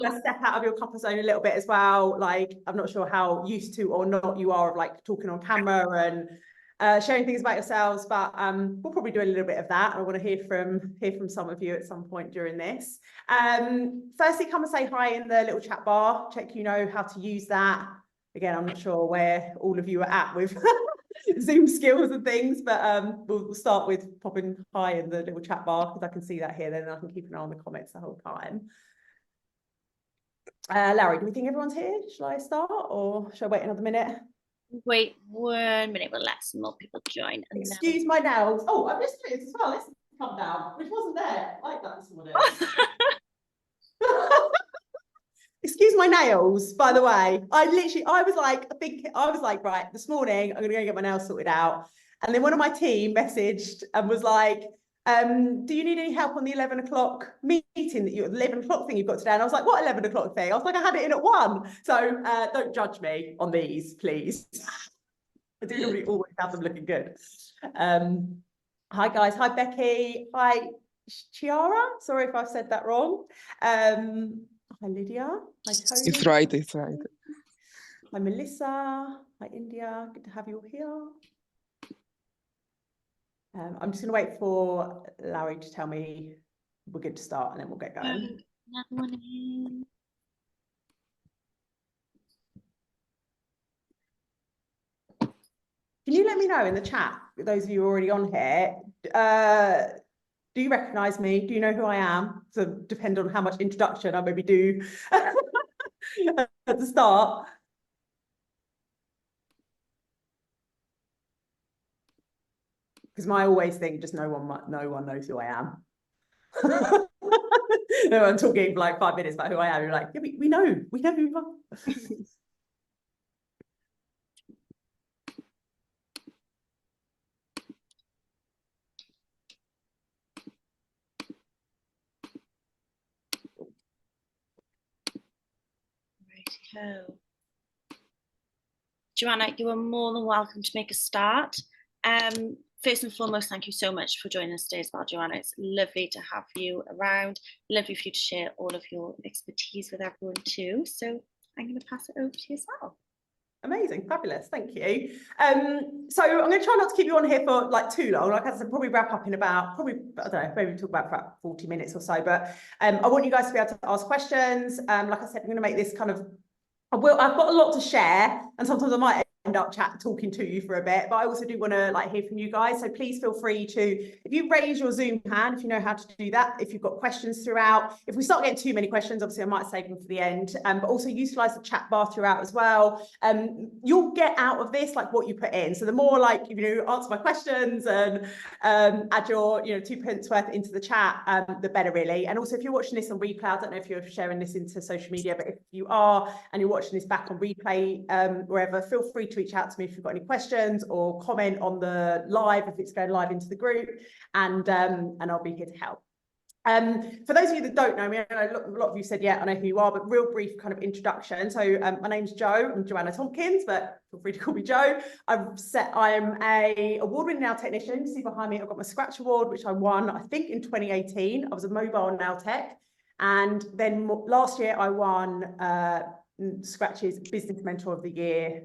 step out of your comfort zone a little bit as well. Like, I'm not sure how used to or not you are of like talking on camera and sharing things about yourselves, but we'll probably do a little bit of that. I want to hear from some of you at some point during this. Firstly, come and say hi in the little chat bar. Check you know how to use that. Again, I'm not sure where all of you are at with Zoom skills and things, but we'll start with popping hi in the little chat bar because I can see that here, then I can keep an eye on the comments the whole time. Larry, do we think everyone's here? Shall I start or shall I wait another minute? Wait 1 minute, we'll let some more people join. Excuse my nails. Oh, I've just noticed as well, this has come down, which wasn't there like that this morning. Excuse my nails, by the way. I was like, right, this morning, I'm gonna go get my nails sorted out. And then one of my team messaged and was like, do you need any help on the 11 o'clock meeting the 11 o'clock thing you've got today? And I was like, what 11 o'clock thing? I was like, I had it in at 1. So don't judge me on these, please. I do normally always have them looking good. Hi guys, hi Becky, hi Chiara. Sorry if I've said that wrong. Hi Lydia, hi Tony. It's right. Hi Melissa, hi India, good to have you all here. I'm just going to wait for Larry to tell me we're good to start and then we'll get going. Another one in. Can you let me know in the chat, those of you already on here, do you recognise me? Do you know who I am? So depend on how much introduction I maybe do at the start. Because my always think just no one knows who I am. No, I'm talking for like 5 minutes about who I am. You're like, yeah, we know who you are. Righty-ho. Joanna, you are more than welcome to make a start. First and foremost, thank you so much for joining us today as well, Joanna. It's lovely to have you around. Lovely for you to share all of your expertise with everyone too. So I'm going to pass it over to yourself. Amazing, fabulous, thank you. So I'm going to try not to keep you on here for like too long. Like I said, probably wrap up in about, I don't know, maybe talk about for about 40 minutes or so. But I want you guys to be able to ask questions. Like I said, I'm going to make this kind of, I've got a lot to share, and sometimes I might end up talking to you for a bit, but I also do want to like hear from you guys. So please feel free to, if you raise your Zoom hand, if you know how to do that, if you've got questions throughout. If we start getting too many questions, obviously I might save them for the end, but also utilize the chat bar throughout as well. You'll get out of this like what you put in. So the more like, answer my questions and add your 2 pence worth into the chat, the better really. And also if you're watching this on replay, I don't know if you're sharing this into social media, but if you are and you're watching this back on replay, wherever, feel free to reach out to me if you've got any questions or comment on the live if it's going live into the group, and I'll be here to help. For those of you that don't know me, I know a lot of you said, yeah, I know who you are, but real brief kind of introduction. So my name's Jo, I'm Joanna Tompkins, but feel free to call me Jo. I am a award-winning nail technician. You see behind me, I've got my Scratch Award, which I won, I think in 2018. I was a mobile nail tech. And then last year I won Scratch's Business Mentor of the Year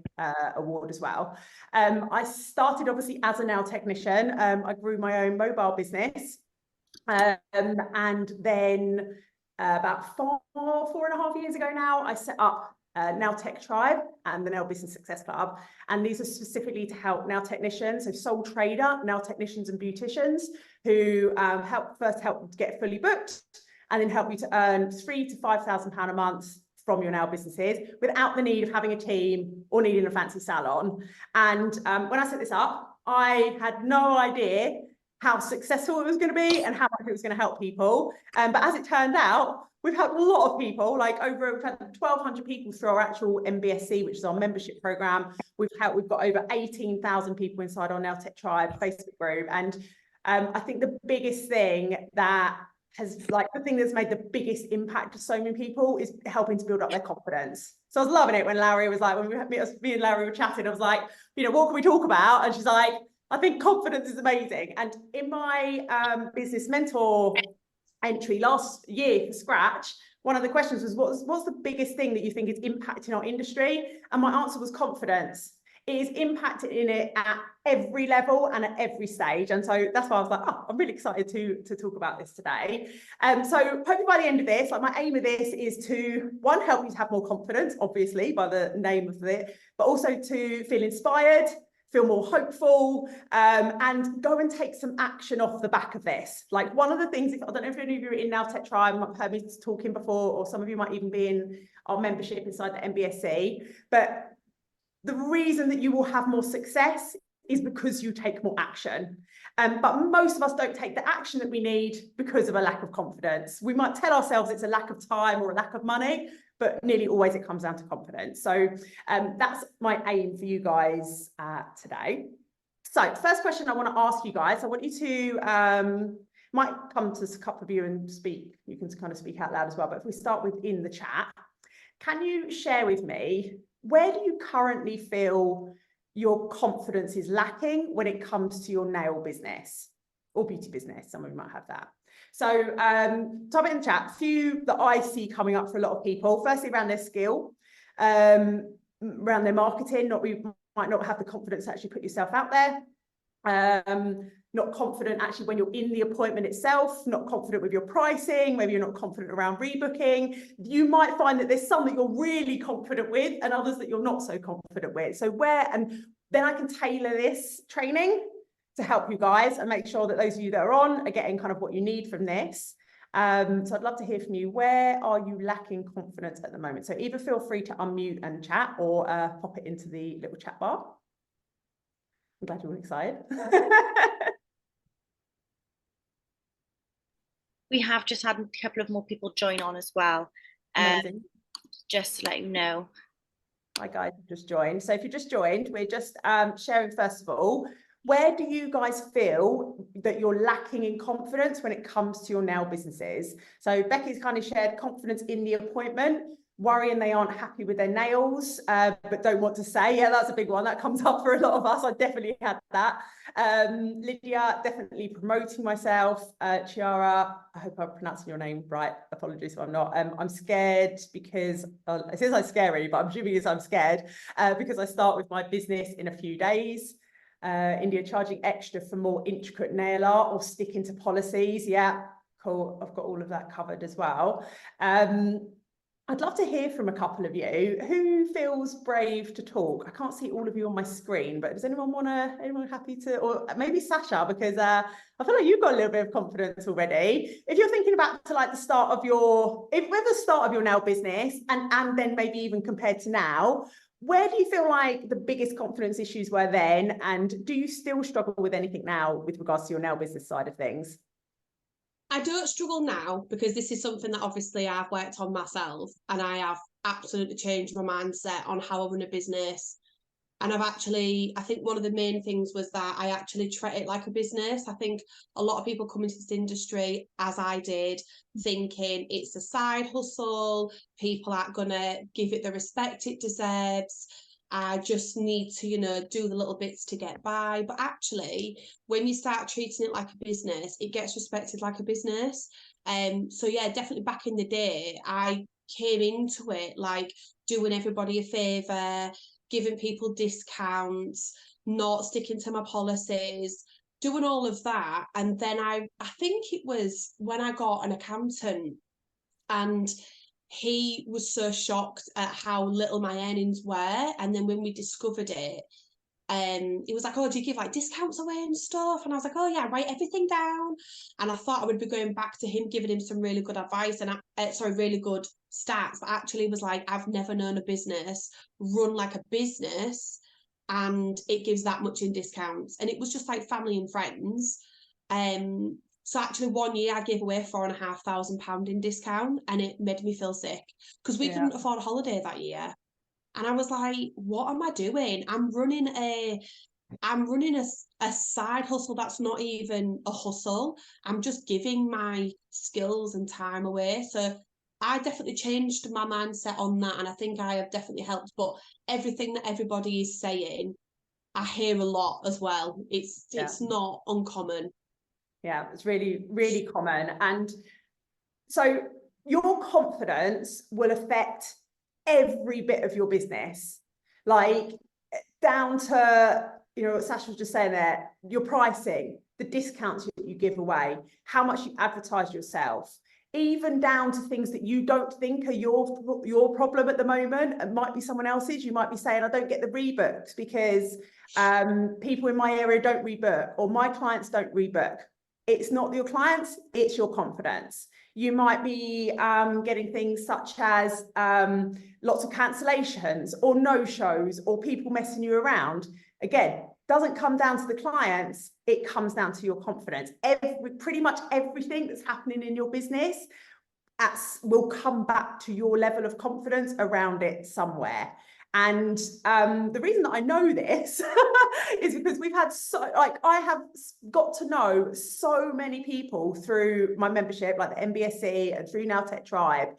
award as well. I started obviously as a nail technician. I grew my own mobile business, and then about 4.5 years ago now, I set up Nail Tech Tribe and the Nail Business Success Club, and these are specifically to help nail technicians, so sole trader nail technicians and beauticians who help get fully booked, and then help you to earn £3,000 to £5,000 a month from your nail businesses without the need of having a team or needing a fancy salon. And when I set this up, I had no idea how successful it was going to be and how much it was going to help people. But as it turned out, we've helped a lot of people, like we've had 1,200 people through our actual MBSC, which is our membership program. We've got over 18,000 people inside our Nail Tech Tribe Facebook group. And I think the biggest thing that the thing that's made the biggest impact to so many people is helping to build up their confidence. So I was loving it when Larry was like, when me and Larry were chatting, I was like, what can we talk about? And she's like, I think confidence is amazing. And in my business mentor entry last year for Scratch, one of the questions was, what's the biggest thing that you think is impacting our industry? And my answer was confidence. It is impacted in it at every level and at every stage. And so that's why I was like, oh, I'm really excited to talk about this today. So hopefully by the end of this, like my aim of this is to, one, help you to have more confidence, obviously, by the name of it, but also to feel inspired, feel more hopeful, and go and take some action off the back of this. Like one of the things, I don't know if any of you are in Now Tech Tribe, might have heard me talking before, or some of you might even be in our membership inside the MBSC, but the reason that you will have more success is because you take more action. But most of us don't take the action that we need because of a lack of confidence. We might tell ourselves it's a lack of time or a lack of money, but nearly always it comes down to confidence. So that's my aim for you guys today. So first question I want to ask you guys, I want you to, might come to a couple of you and speak, you can kind of speak out loud as well, but if we start with in the chat, can you share with me, where do you currently feel your confidence is lacking when it comes to your nail business or beauty business? Some of you might have that. So type it in the chat, a few that I see coming up for a lot of people. Firstly, around their skill, around their marketing, might not have the confidence to actually put yourself out there. Not confident actually when you're in the appointment itself, not confident with your pricing, maybe you're not confident around rebooking. You might find that there's some that you're really confident with and others that you're not so confident with. So and then I can tailor this training to help you guys and make sure that those of you that are on are getting kind of what you need from this. So I'd love to hear from you. Where are you lacking confidence at the moment? So either feel free to unmute and chat or pop it into the little chat bar. I'm glad you're all excited. We have just had a couple of more people join on as well. Just to let you know. Hi guys, just joined. So if you just joined, we're just sharing first of all, where do you guys feel that you're lacking in confidence when it comes to your nail businesses? So Becky's kind of shared confidence in the appointment, worrying they aren't happy with their nails, but don't want to say. Yeah, that's a big one. That comes up for a lot of us. I definitely had that. Lydia, definitely promoting myself. Chiara, I hope I'm pronouncing your name right. Apologies if I'm not. I'm scared because, it says I'm scary, but I'm assuming it's I'm scared because I start with my business in a few days. India, charging extra for more intricate nail art or sticking to policies. Yeah, cool. I've got all of that covered as well. I'd love to hear from a couple of you. Who feels brave to talk? I can't see all of you on my screen, but does anyone happy to, or maybe Sasha, because I feel like you've got a little bit of confidence already. If you're thinking back to like the start of your nail business and then maybe even compared to now, where do you feel like the biggest confidence issues were then? And do you still struggle with anything now with regards to your nail business side of things? I don't struggle now because this is something that obviously I've worked on myself, and I have absolutely changed my mindset on how I run a business. And I think one of the main things was that I actually treat it like a business. I think a lot of people come into this industry, as I did, thinking it's a side hustle, people aren't going to give it the respect it deserves. I just need to, do the little bits to get by. But actually, when you start treating it like a business, it gets respected like a business. So yeah, definitely back in the day, I came into it like doing everybody a favour, giving people discounts, not sticking to my policies, doing all of that. And then I think it was when I got an accountant, and he was so shocked at how little my earnings were. And then when we discovered it, he was like, oh, do you give like discounts away and stuff? And I was like, oh yeah, write everything down. And I thought I would be going back to him, giving him some really good advice and really good stats, but actually was like, I've never known a business run like a business and it gives that much in discounts. And it was just like family and friends. So actually 1 year I gave away £4,500 in discount, and it made me feel sick because we couldn't afford a holiday that year. And I was like, what am I doing? I'm running a side hustle that's not even a hustle. I'm just giving my skills and time away. So I definitely changed my mindset on that, and I think I have definitely helped. But everything that everybody is saying, I hear a lot as well. It's not uncommon. Yeah, it's really, really common. And so your confidence will affect every bit of your business, like down to, you know, what Sasha was just saying there, your pricing, the discounts that you give away, how much you advertise yourself, even down to things that you don't think are your problem at the moment. It might be someone else's. You might be saying, I don't get the rebooks because people in my area don't rebook, or my clients don't rebook. It's not your clients, it's your confidence. You might be getting things such as lots of cancellations or no-shows or people messing you around. Again, doesn't come down to the clients, it comes down to your confidence. Pretty much everything that's happening in your business will come back to your level of confidence around it somewhere. And the reason that I know this is because we've had I have got to know so many people through my membership, like the MBSE and through Nail Tech Tribe,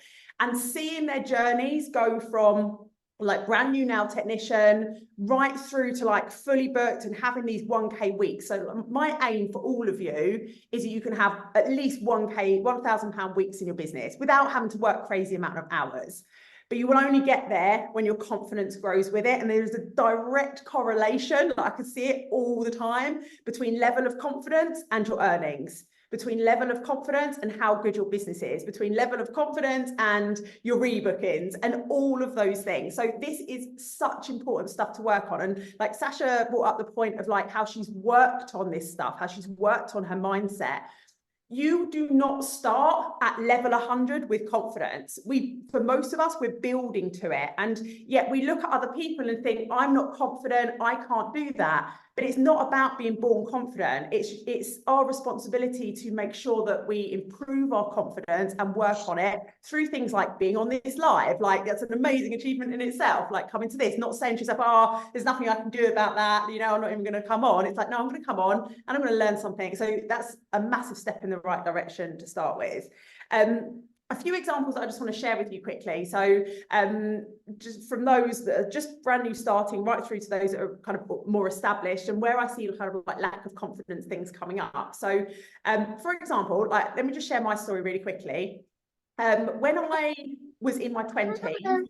and seeing their journeys go from like brand new nail technician right through to like fully booked and having these 1K weeks. So my aim for all of you is that you can have at least 1K, £1,000 weeks in your business without having to work crazy amount of hours. But you will only get there when your confidence grows with it. And there's a direct correlation, I can see it all the time, between level of confidence and your earnings, between level of confidence and how good your business is, between level of confidence and your rebookings and all of those things. So this is such important stuff to work on. And like Sasha brought up the point of like how she's worked on this stuff, how she's worked on her mindset. You do not start at level 100 with confidence. For most of us, we're building to it. And yet we look at other people and think, I'm not confident, I can't do that. But it's not about being born confident. It's our responsibility to make sure that we improve our confidence and work on it through things like being on this live. Like, that's an amazing achievement in itself, like coming to this, not saying to yourself, oh, there's nothing I can do about that, you know, I'm not even going to come on. It's like, no, I'm going to come on and I'm going to learn something. So that's a massive step in the right direction to start with. A few examples that I just want to share with you quickly. So just from those that are just brand new starting right through to those that are kind of more established, and where I see kind of like lack of confidence things coming up. So for example, like, let me just share my story really quickly. When I was in my 20s, can you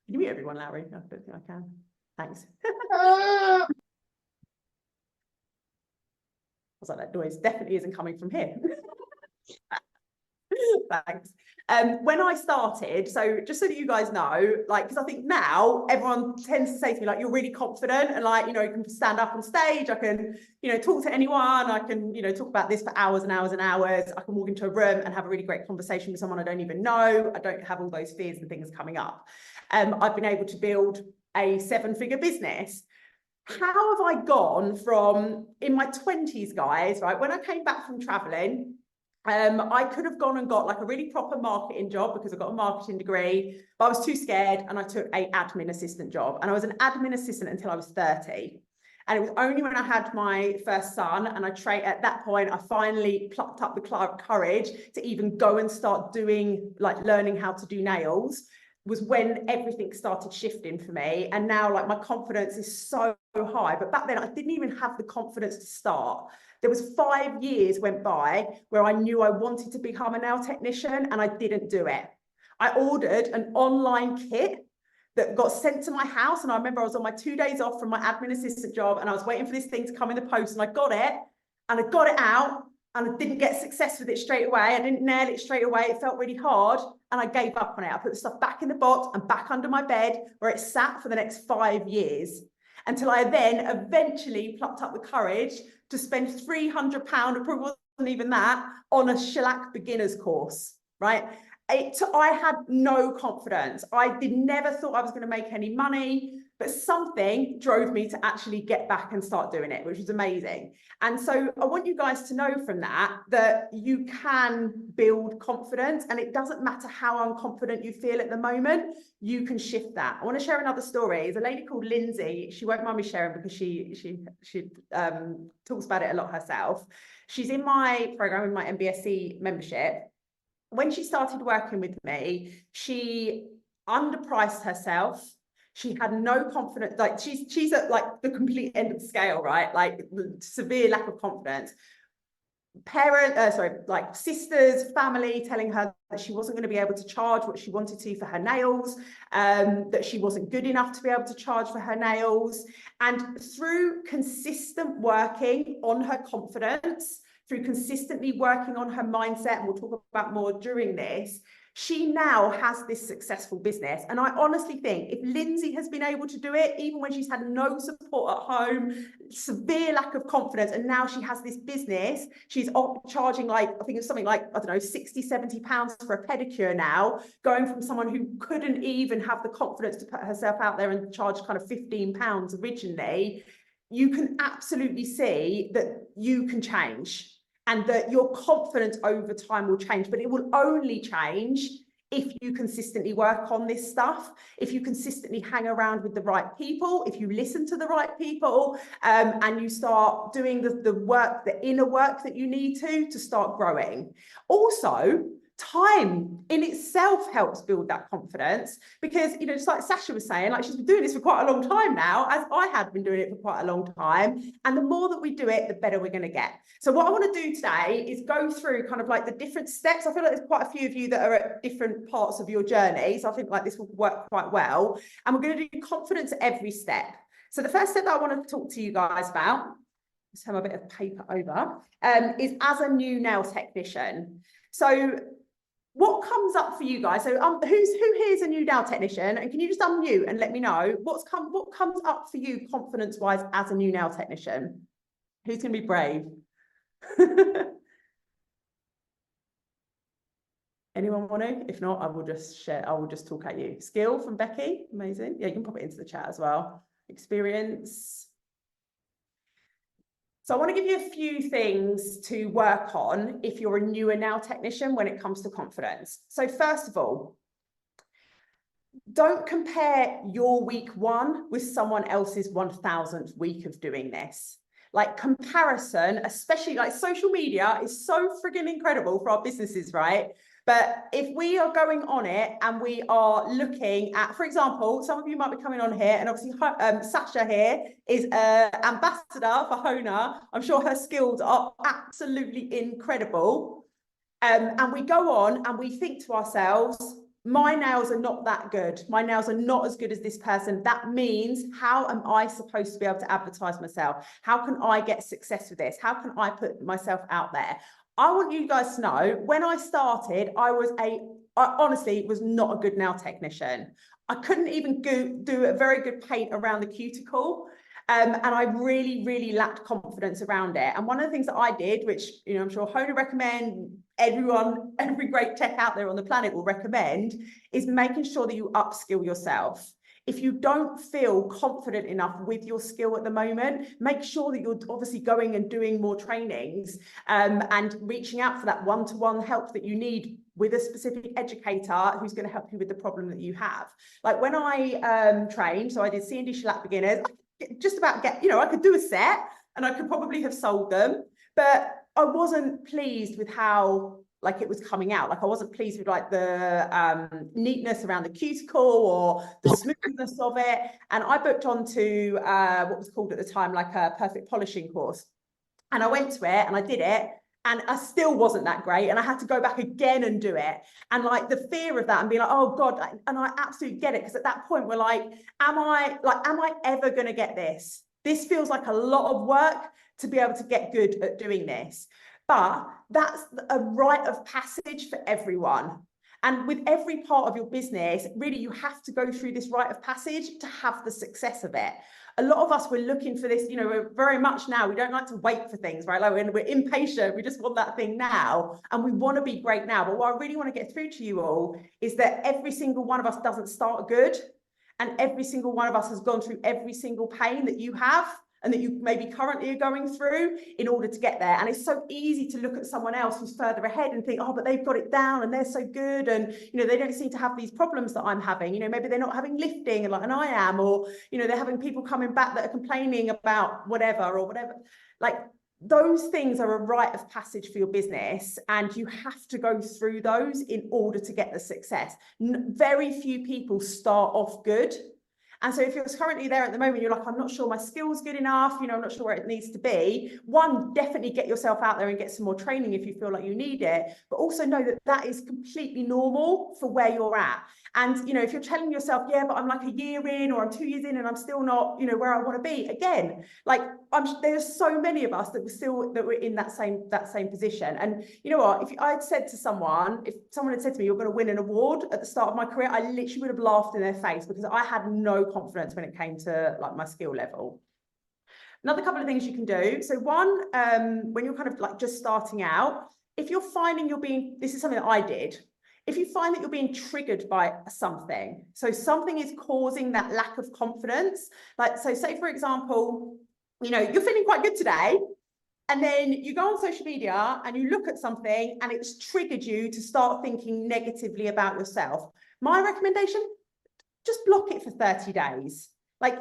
mute everyone, Larry? I don't think I can. Thanks. I was like, that noise definitely isn't coming from here. Thanks. When I started, so just so that you guys know, like, because I think now everyone tends to say to me, like, you're really confident and like, you know, you can stand up on stage, I can, you know, talk to anyone, I can, you know, talk about this for hours and hours and hours, I can walk into a room and have a really great conversation with someone I don't even know, I don't have all those fears and things coming up. I've been able to build a 7-figure business. How have I gone from, in my 20s, guys, right, when I came back from traveling, I could have gone and got like a really proper marketing job because I got a marketing degree, but I was too scared and I took an admin assistant job, and I was an admin assistant until I was 30. And it was only when I had my first son and at that point, I finally plucked up the courage to even go and start doing, like, learning how to do nails, was when everything started shifting for me. And now, like, my confidence is so high, but back then I didn't even have the confidence to start. There was 5 years went by where I knew I wanted to become a nail technician and I didn't do it. I ordered an online kit that got sent to my house. And I remember I was on my 2 days off from my admin assistant job and I was waiting for this thing to come in the post, and I got it out and I didn't get success with it straight away. I didn't nail it straight away. It felt really hard and I gave up on it. I put the stuff back in the box and back under my bed where it sat for the next 5 years, until I then eventually plucked up the courage to spend £300, it probably wasn't even that, on a shellac beginner's course, right? I had no confidence. I never thought I was going to make any money, but something drove me to actually get back and start doing it, which was amazing. And so I want you guys to know from that you can build confidence, and it doesn't matter how unconfident you feel at the moment, you can shift that. I want to share another story. There's a lady called Lindsay. She won't mind me sharing because she talks about it a lot herself. She's in my program, in my MBSE membership. When she started working with me, she underpriced herself. She had no confidence, like she's at like the complete end of the scale, right? Like severe lack of confidence. like sisters, family telling her that she wasn't going to be able to charge what she wanted to for her nails, that she wasn't good enough to be able to charge for her nails. And through consistent working on her confidence, through consistently working on her mindset, and we'll talk about more during this, she now has this successful business. And I honestly think if Lindsay has been able to do it, even when she's had no support at home, severe lack of confidence, and now she has this business, she's charging like, I think it's something like, I don't know, 60, 70 pounds for a pedicure now, going from someone who couldn't even have the confidence to put herself out there and charge kind of 15 pounds originally. You can absolutely see that you can change, and that your confidence over time will change, but it will only change if you consistently work on this stuff, if you consistently hang around with the right people, if you listen to the right people, and you start doing the work, the inner work that you need to start growing. Also, time in itself helps build that confidence, because, you know, just like Sasha was saying, like, she's been doing this for quite a long time now, as I had been doing it for quite a long time, and the more that we do it, the better we're going to get. So what I want to do today is go through kind of like the different steps. I feel like there's quite a few of you that are at different parts of your journey, so I think like this will work quite well, and we're going to do confidence at every step. So the first step that I want to talk to you guys about, just have a bit of paper over, is as a new nail technician. So what comes up for you guys? So who here is a new nail technician? And can you just unmute and let me know what comes up for you confidence-wise as a new nail technician? Who's going to be brave? Anyone want to? If not, I will just share. I will just talk at you. Skill from Becky, amazing. Yeah, you can pop it into the chat as well. Experience. So I want to give you a few things to work on if you're a newer nail technician when it comes to confidence. So first of all, don't compare your week 1 with someone else's 1000th week of doing this. Like, comparison, especially like social media, is so frigging incredible for our businesses, right? But if we are going on it and we are looking at, for example, some of you might be coming on here, and obviously Sasha here is an ambassador for HONA. I'm sure her skills are absolutely incredible. And we go on and we think to ourselves, my nails are not that good. My nails are not as good as this person. That means, how am I supposed to be able to advertise myself? How can I get success with this? How can I put myself out there? I want you guys to know, when I started, I honestly was not a good nail technician. I couldn't even do a very good paint around the cuticle. And I really, really lacked confidence around it. And one of the things that I did, which, you know, I'm sure HONA recommend, every great tech out there on the planet will recommend, is making sure that you upskill yourself. If you don't feel confident enough with your skill at the moment, make sure that you're obviously going and doing more trainings, and reaching out for that one-to-one help that you need with a specific educator who's going to help you with the problem that you have. Like when I trained, so I did C&D shellac beginners, just about I could do a set and I could probably have sold them, but I wasn't pleased with how like it was coming out. Like I wasn't pleased with like the neatness around the cuticle or the smoothness of it. And I booked onto what was called at the time like a perfect polishing course. And I went to it and I did it, and I still wasn't that great. And I had to go back again and do it. And like the fear of that and being like, oh God, and I absolutely get it. Because at that point we're like, am I ever going to get this? This feels like a lot of work to be able to get good at doing this. But that's a rite of passage for everyone. And with every part of your business, really, you have to go through this rite of passage to have the success of it. A lot of us, we're looking for this, we're very much now, we don't like to wait for things, right? Like we're impatient, we just want that thing now, and we want to be great now. But what I really want to get through to you all is that every single one of us doesn't start good, and every single one of us has gone through every single pain that you have, and that you maybe currently are going through in order to get there. And it's so easy to look at someone else who's further ahead and think, oh, but they've got it down and they're so good. And, they don't seem to have these problems that I'm having. Maybe they're not having lifting and I am, or, they're having people coming back that are complaining about whatever or whatever. Like those things are a rite of passage for your business, and you have to go through those in order to get the success. Very few people start off good. And so if you're currently there at the moment, you're like, I'm not sure my skill's good enough, you know, I'm not sure where it needs to be. One, definitely get yourself out there and get some more training if you feel like you need it, but also know that that is completely normal for where you're at. And, you know, if you're telling yourself, yeah, but I'm like a year in or I'm 2 years in and I'm still not, you know, where I want to be, again, like there's so many of us that we're in that same position. And you know what, if I had said to someone, if someone had said to me, you're going to win an award at the start of my career, I literally would have laughed in their face, because I had no confidence when it came to like my skill level. Another couple of things you can do. So one, when you're kind of like just starting out, if you're finding this is something that I did, if you find that you're being triggered by something, so something is causing that lack of confidence, like, so say for example, you know, you're feeling quite good today, and then you go on social media and you look at something and it's triggered you to start thinking negatively about yourself. My recommendation, just block it for 30 days. Like,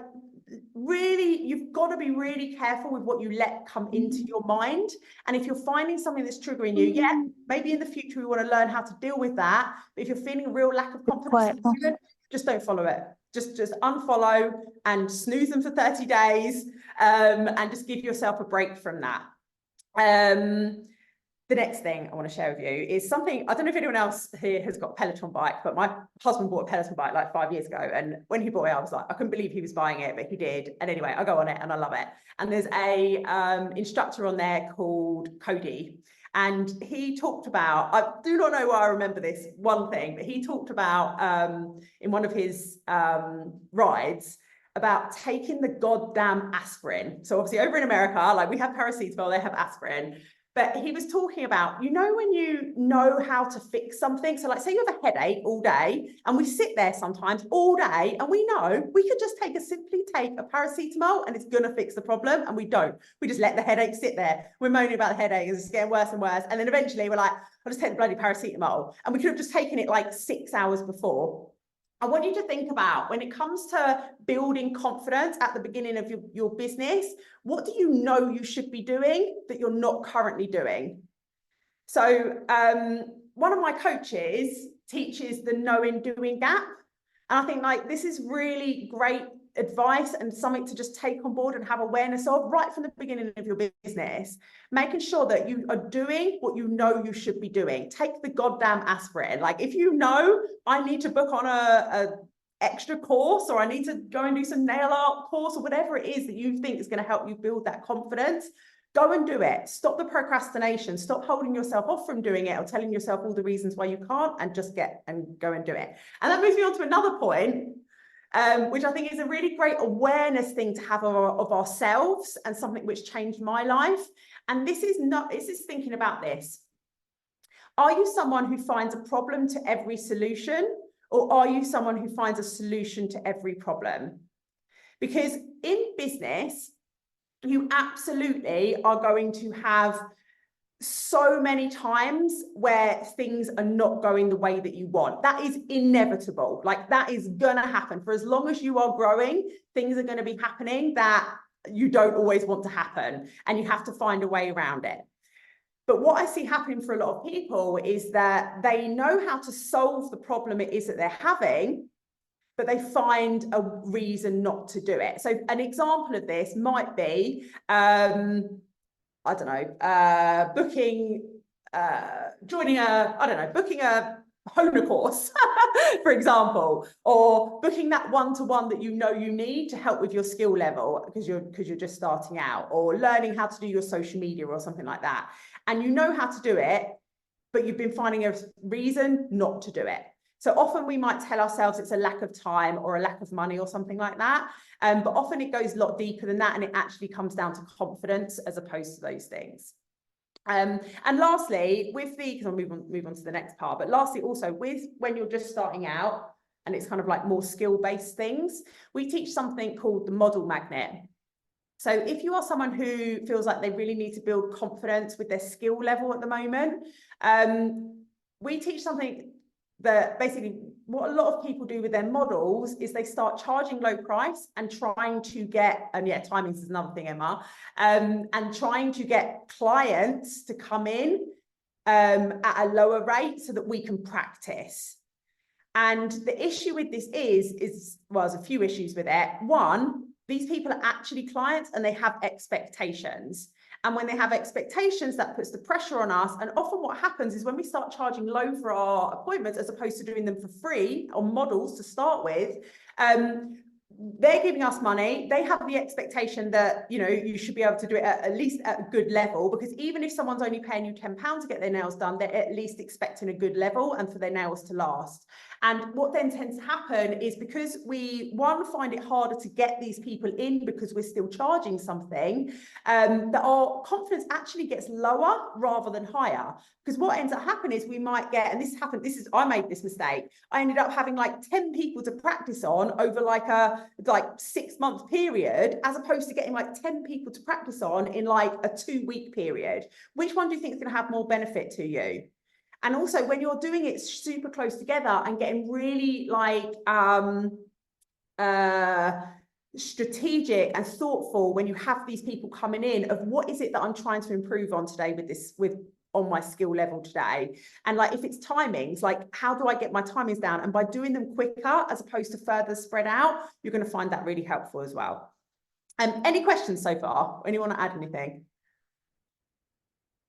really, you've got to be really careful with what you let come into your mind. And if you're finding something that's triggering you, yeah, maybe in the future we want to learn how to deal with that. But if you're feeling a real lack of confidence, just don't follow it. Just unfollow and snooze them for 30 days, and just give yourself a break from that. The next thing I want to share with you is something, I don't know if anyone else here has got a Peloton bike, but my husband bought a Peloton bike like 5 years ago. And when he bought it, I was like, I couldn't believe he was buying it, but he did. And anyway, I go on it and I love it. And there's a instructor on there called Cody. And he talked about, I do not know why I remember this one thing, but he talked about in one of his rides, about taking the goddamn aspirin. So obviously over in America, like we have paracetamol, they have aspirin. But he was talking about, you know, when you know how to fix something. So like say you have a headache all day, and we sit there sometimes all day and we know we could just simply take a paracetamol and it's going to fix the problem. And we don't. We just let the headache sit there. We're moaning about the headache and it's getting worse and worse. And then eventually we're like, I'll just take the bloody paracetamol. And we could have just taken it like 6 hours before. I want you to think about, when it comes to building confidence at the beginning of your business, what do you know you should be doing that you're not currently doing? So one of my coaches teaches the knowing doing gap. And I think like this is really great advice and something to just take on board and have awareness of right from the beginning of your business, making sure that you are doing what you know you should be doing. Take the goddamn aspirin. Like if you know I need to book on a extra course, or I need to go and do some nail art course, or whatever it is that you think is going to help you build that confidence, go and do it. Stop the procrastination. Stop holding yourself off from doing it or telling yourself all the reasons why you can't, and just get and go and do it. And that moves me on to another point, which I think is a really great awareness thing to have of ourselves, and something which changed my life. And this is thinking about this. Are you someone who finds a problem to every solution, or are you someone who finds a solution to every problem? Because in business, you absolutely are going to have so many times where things are not going the way that you want. That is inevitable. Like that is going to happen. For as long as you are growing, things are going to be happening that you don't always want to happen, and you have to find a way around it. But what I see happening for a lot of people is that they know how to solve the problem it is that they're having, but they find a reason not to do it. So an example of this might be, I don't know, booking a HONA course, for example, or booking that one-to-one that you know you need to help with your skill level because you're just starting out, or learning how to do your social media or something like that. And you know how to do it, but you've been finding a reason not to do it. So often we might tell ourselves it's a lack of time or a lack of money or something like that. But often it goes a lot deeper than that, and it actually comes down to confidence as opposed to those things. And lastly, because I'll move on to the next part, but lastly also when you're just starting out and it's kind of like more skill-based things, we teach something called the model magnet. So if you are someone who feels like they really need to build confidence with their skill level at the moment, we teach something that basically what a lot of people do with their models is they start charging low price and trying to get, and yeah, timings is another thing, Emma, and trying to get clients to come in at a lower rate so that we can practice. And the issue with this is, well, there's a few issues with it. One, these people are actually clients and they have expectations. And when they have expectations, that puts the pressure on us. And often what happens is when we start charging low for our appointments, as opposed to doing them for free on models to start with, they're giving us money. They have the expectation that, you know, you should be able to do it at least at a good level, because even if someone's only paying you £10 to get their nails done, they're at least expecting a good level and for their nails to last. And what then tends to happen is, because we, one, find it harder to get these people in because we're still charging something, that our confidence actually gets lower rather than higher. Because what ends up happening is we might get, and this happened, I made this mistake. I ended up having like 10 people to practice on over like a 6-month period, as opposed to getting like 10 people to practice on in like a 2-week period. Which one do you think is going to have more benefit to you? And also, when you're doing it super close together and getting really like strategic and thoughtful when you have these people coming in of what is it that I'm trying to improve on today on my skill level today. And like, if it's timings, like how do I get my timings down? And by doing them quicker as opposed to further spread out, you're going to find that really helpful as well. Any questions so far? Anyone want to add anything?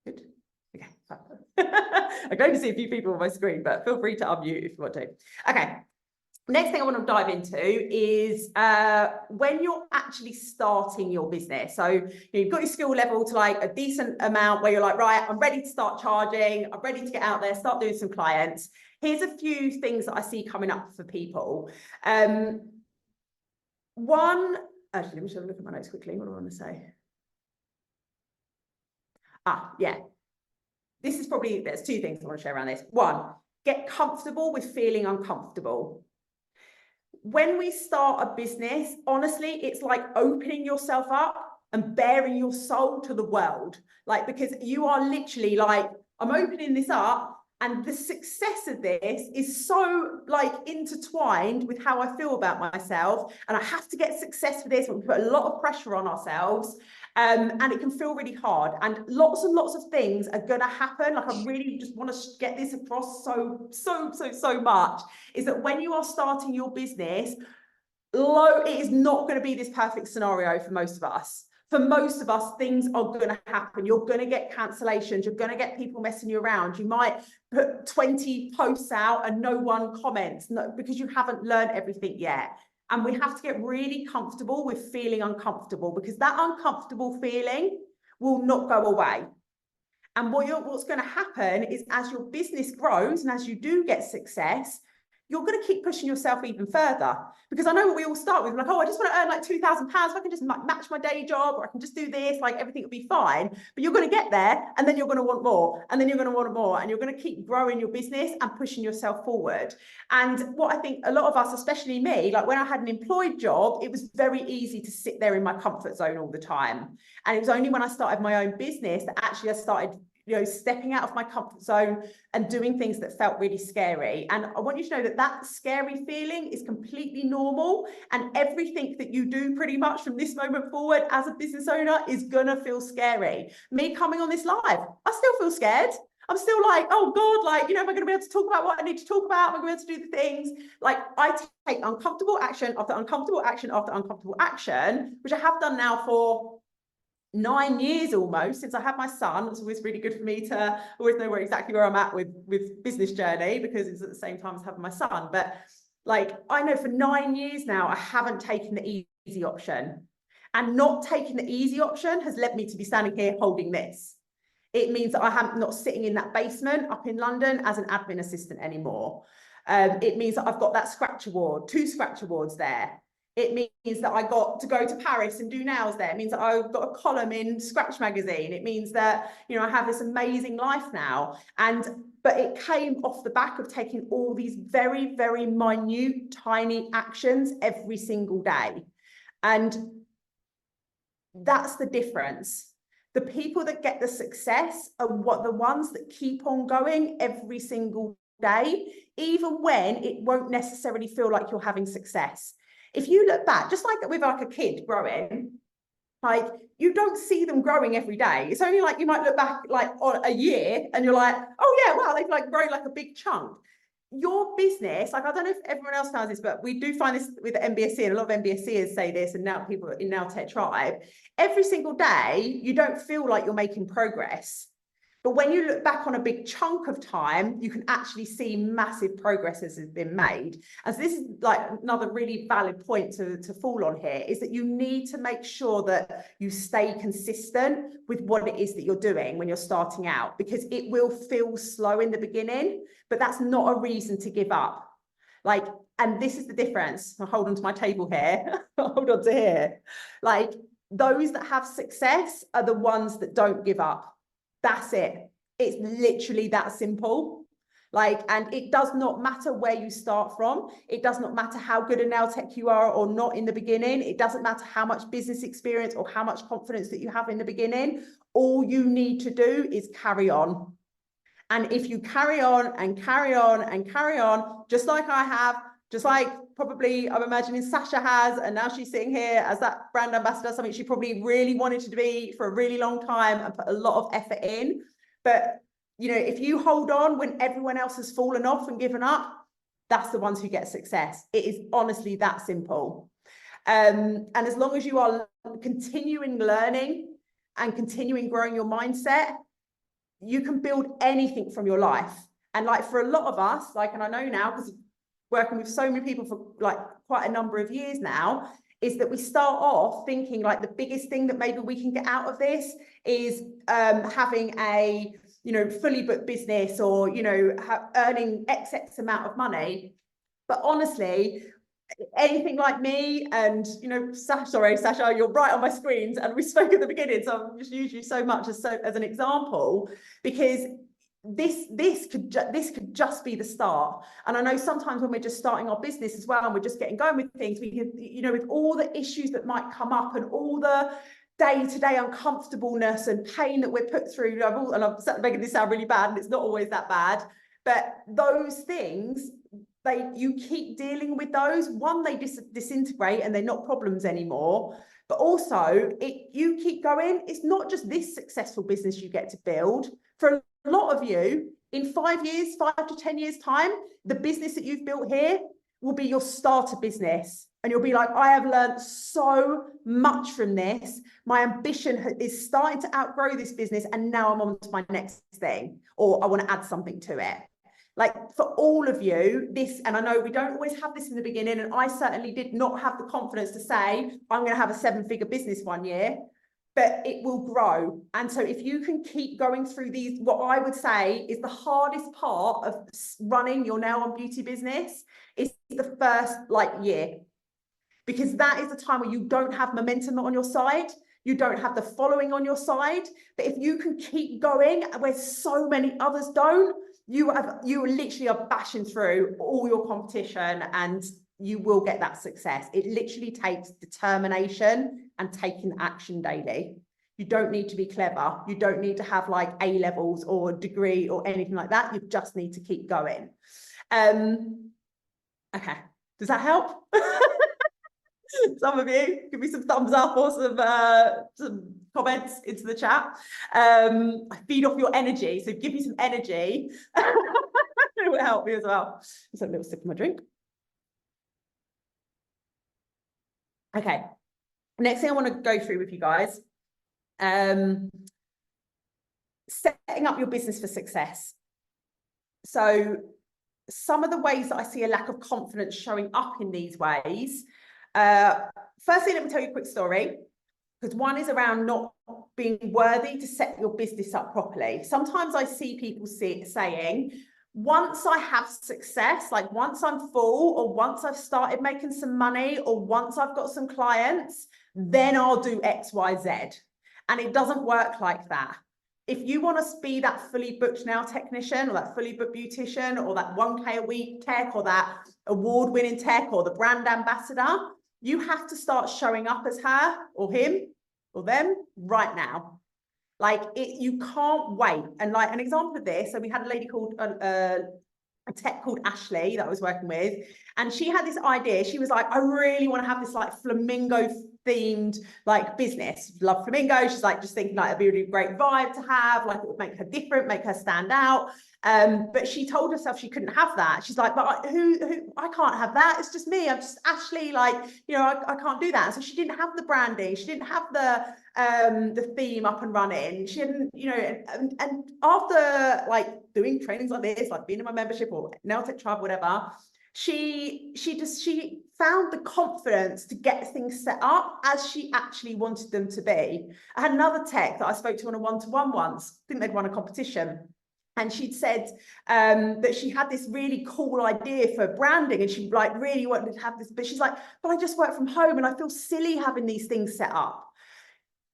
Good. Okay. I can only see a few people on my screen, but feel free to unmute if you want to. Okay. Next thing I want to dive into is when you're actually starting your business. So you've got your skill level to like a decent amount where you're like, right, I'm ready to start charging. I'm ready to get out there, start doing some clients. Here's a few things that I see coming up for people. One, actually, let me just have a look at my notes quickly. What do I want to say? Yeah. This is probably, there's 2 things I want to share around this. One, get comfortable with feeling uncomfortable. When we start a business, honestly, it's like opening yourself up and bearing your soul to the world. Like, because you are literally like, I'm opening this up, and the success of this is so like intertwined with how I feel about myself. And I have to get success for this. We put a lot of pressure on ourselves. And it can feel really hard, and lots of things are going to happen. Like, I really just want to get this across so much, is that when you are starting your business, it is not going to be this perfect scenario for most of us. For most of us, things are going to happen. You're going to get cancellations. You're going to get people messing you around. You might put 20 posts out and no one comments, because you haven't learned everything yet. And we have to get really comfortable with feeling uncomfortable, because that uncomfortable feeling will not go away. And what's going to happen is, as your business grows and as you do get success, you're going to keep pushing yourself even further. Because I know what we all start with, like, oh, I just want to earn like £2,000. If I can just match my day job, or I can just do this, like everything will be fine. But you're going to get there, and then you're going to want more, and then you're going to want more, and you're going to keep growing your business and pushing yourself forward. And what I think a lot of us, especially me, like when I had an employed job, it was very easy to sit there in my comfort zone all the time. And it was only when I started my own business that actually I started, you know, stepping out of my comfort zone and doing things that felt really scary. And I want you to know that that scary feeling is completely normal, and everything that you do pretty much from this moment forward as a business owner is gonna feel scary. Me coming on this live, I still feel scared. I'm still like, oh God, like, you know, am I going to be able to talk about what I need to talk about? Am I going to be able to do the things? Like, I take uncomfortable action after uncomfortable action after uncomfortable action, which I have done now for 9 years almost, since I had my son. It's always really good for me to always know exactly where I'm at with business journey, because it's at the same time as having my son. But like, I know for 9 years now, I haven't taken the easy option, and not taking the easy option has led me to be standing here holding this. It means that I'm not sitting in that basement up in London as an admin assistant anymore. It means that I've got that scratch award, 2 scratch awards there. It means that I got to go to Paris and do nails there. It means that I've got a column in Scratch magazine. It means that, you know, I have this amazing life now. But it came off the back of taking all these very, very minute, tiny actions every single day. And that's the difference. The people that get the success are the ones that keep on going every single day, even when it won't necessarily feel like you're having success. If you look back, just like with like a kid growing, like you don't see them growing every day. It's only like you might look back like on a year and you're like, oh yeah, wow, they've like grown like a big chunk. your business, like, I don't know if everyone else knows this, but we do find this with MBSC, and a lot of MBSCers say this, and now people in Now Tech Tribe, every single day, you don't feel like you're making progress. But when you look back on a big chunk of time, you can actually see massive progress has been made. And so this is like another really valid point to fall on here, is that you need to make sure that you stay consistent with what it is that you're doing when you're starting out, because it will feel slow in the beginning, but that's not a reason to give up. Like, and this is the difference. I'll hold on to my table here. Hold on to here. Like, those that have success are the ones that don't give up. That's it. It's literally that simple. Like, and it does not matter where you start from. It does not matter how good a nail tech you are or not in the beginning. It doesn't matter how much business experience or how much confidence that you have in the beginning. All you need to do is carry on. And if you carry on and carry on and carry on, just like I have, just like probably I'm imagining Sasha has, and now she's sitting here as that brand ambassador, something she probably really wanted to be for a really long time and put a lot of effort in. But, you know, if you hold on when everyone else has fallen off and given up, that's the ones who get success. It is honestly that simple. And as long as you are continuing learning and continuing growing your mindset, you can build anything from your life. And like, for a lot of us, like, and I know now, because working with so many people for like quite a number of years now, is that we start off thinking like the biggest thing that maybe we can get out of this is having a, you know, fully booked business, or, you know, earning X amount of money. But honestly, anything like me, and, you know, Sasha, you're right on my screens, and we spoke at the beginning, so I'm just using you so much as an example, because this could just be the start. And I know sometimes when we're just starting our business as well, and we're just getting going with things, we can, you know, with all the issues that might come up and all the day-to-day uncomfortableness and pain that we're put through, and I'm making this sound really bad, and it's not always that bad, but those things, you keep dealing with those. One, they disintegrate and they're not problems anymore. But also, you keep going. It's not just this successful business you get to build. For a lot of you, in 5 years, 5 to 10 years time, the business that you've built here will be your starter business. And you'll be like, I have learned so much from this. My ambition is starting to outgrow this business, and now I'm on to my next thing, or I want to add something to it. Like, for all of you, this, and I know we don't always have this in the beginning, and I certainly did not have the confidence to say, I'm going to have a 7-figure business one year, but it will grow. And so if you can keep going through these, what I would say is the hardest part of running your nail and beauty business is the first year, because that is the time where you don't have momentum on your side. You don't have the following on your side. But if you can keep going where so many others don't, you literally are bashing through all your competition, and you will get that success. It literally takes determination and taking action daily. You don't need to be clever. You don't need to have like A levels or a degree or anything like that. You just need to keep going. Okay, does that help? Some of you give me some thumbs up or some comments into the chat. I feed off your energy, so give me some energy. It will help me as well. Just a little sip of my drink. Okay, next thing I want to go through with you guys, setting up your business for success. So some of the ways that I see a lack of confidence showing up in these ways, firstly, let me tell you a quick story, because one is around not being worthy to set your business up properly. Sometimes I see people saying, once I have success, like once I'm full, or once I've started making some money, or once I've got some clients, then I'll do X, Y, Z. And it doesn't work like that. If you want to be that fully booked nail technician, or that fully booked beautician, or that 1K a week tech, or that award-winning tech, or the brand ambassador, you have to start showing up as her or him or them right now. Like, you can't wait. And like an example of this, so we had a lady called a tech called Ashley that I was working with, and she had this idea. She was like, I really want to have this like flamingo themed like business. Love flamingo. She's like just thinking like it'd be a really great vibe to have, like it would make her different, make her stand out. But she told herself she couldn't have that. She's like, but who I can't have that. It's just me. I'm just Ashley, like, you know, I can't do that. And so she didn't have the branding. She didn't have the theme up and running. She didn't, you know, and after like doing trainings like this, like being in my membership or Nail Tech Tribe, whatever, she found the confidence to get things set up as she actually wanted them to be. I had another tech that I spoke to on a one-to-one once. I think they'd won a competition. And she'd said that she had this really cool idea for branding and she like really wanted to have this, but she's like, but I just work from home and I feel silly having these things set up.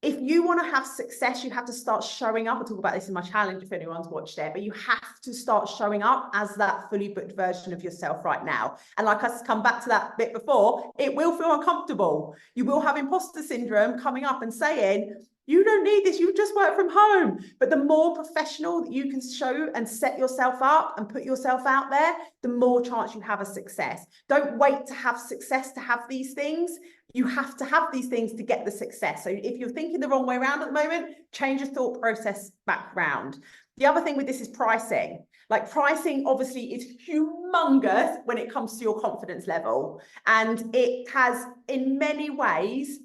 If you want to have success, you have to start showing up. I'll talk about this in my challenge if anyone's watched it, but you have to start showing up as that fully booked version of yourself right now. And like I come back to that bit before, it will feel uncomfortable. You will have imposter syndrome coming up and saying, you don't need this, you just work from home. But the more professional that you can show and set yourself up and put yourself out there, the more chance you have of success. Don't wait to have success to have these things. You have to have these things to get the success. So if you're thinking the wrong way around at the moment, change your thought process back round. The other thing with this is pricing. Like pricing obviously is humongous when it comes to your confidence level. And it has in many ways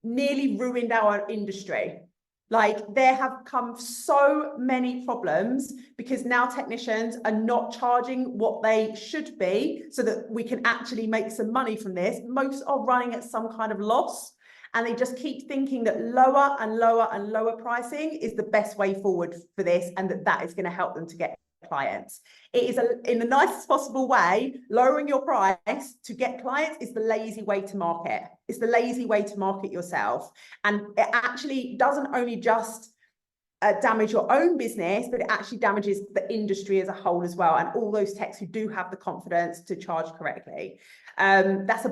nearly ruined our industry. Like there have come so many problems because now technicians are not charging what they should be so that we can actually make some money from this. Most are running at some kind of loss and they just keep thinking that lower and lower and lower pricing is the best way forward for this and that is going to help them to get clients. It is in the nicest possible way, lowering your price to get clients is the lazy way to market. It's the lazy way to market yourself. And it actually doesn't only just damage your own business, but it actually damages the industry as a whole as well. And all those techs who do have the confidence to charge correctly. That's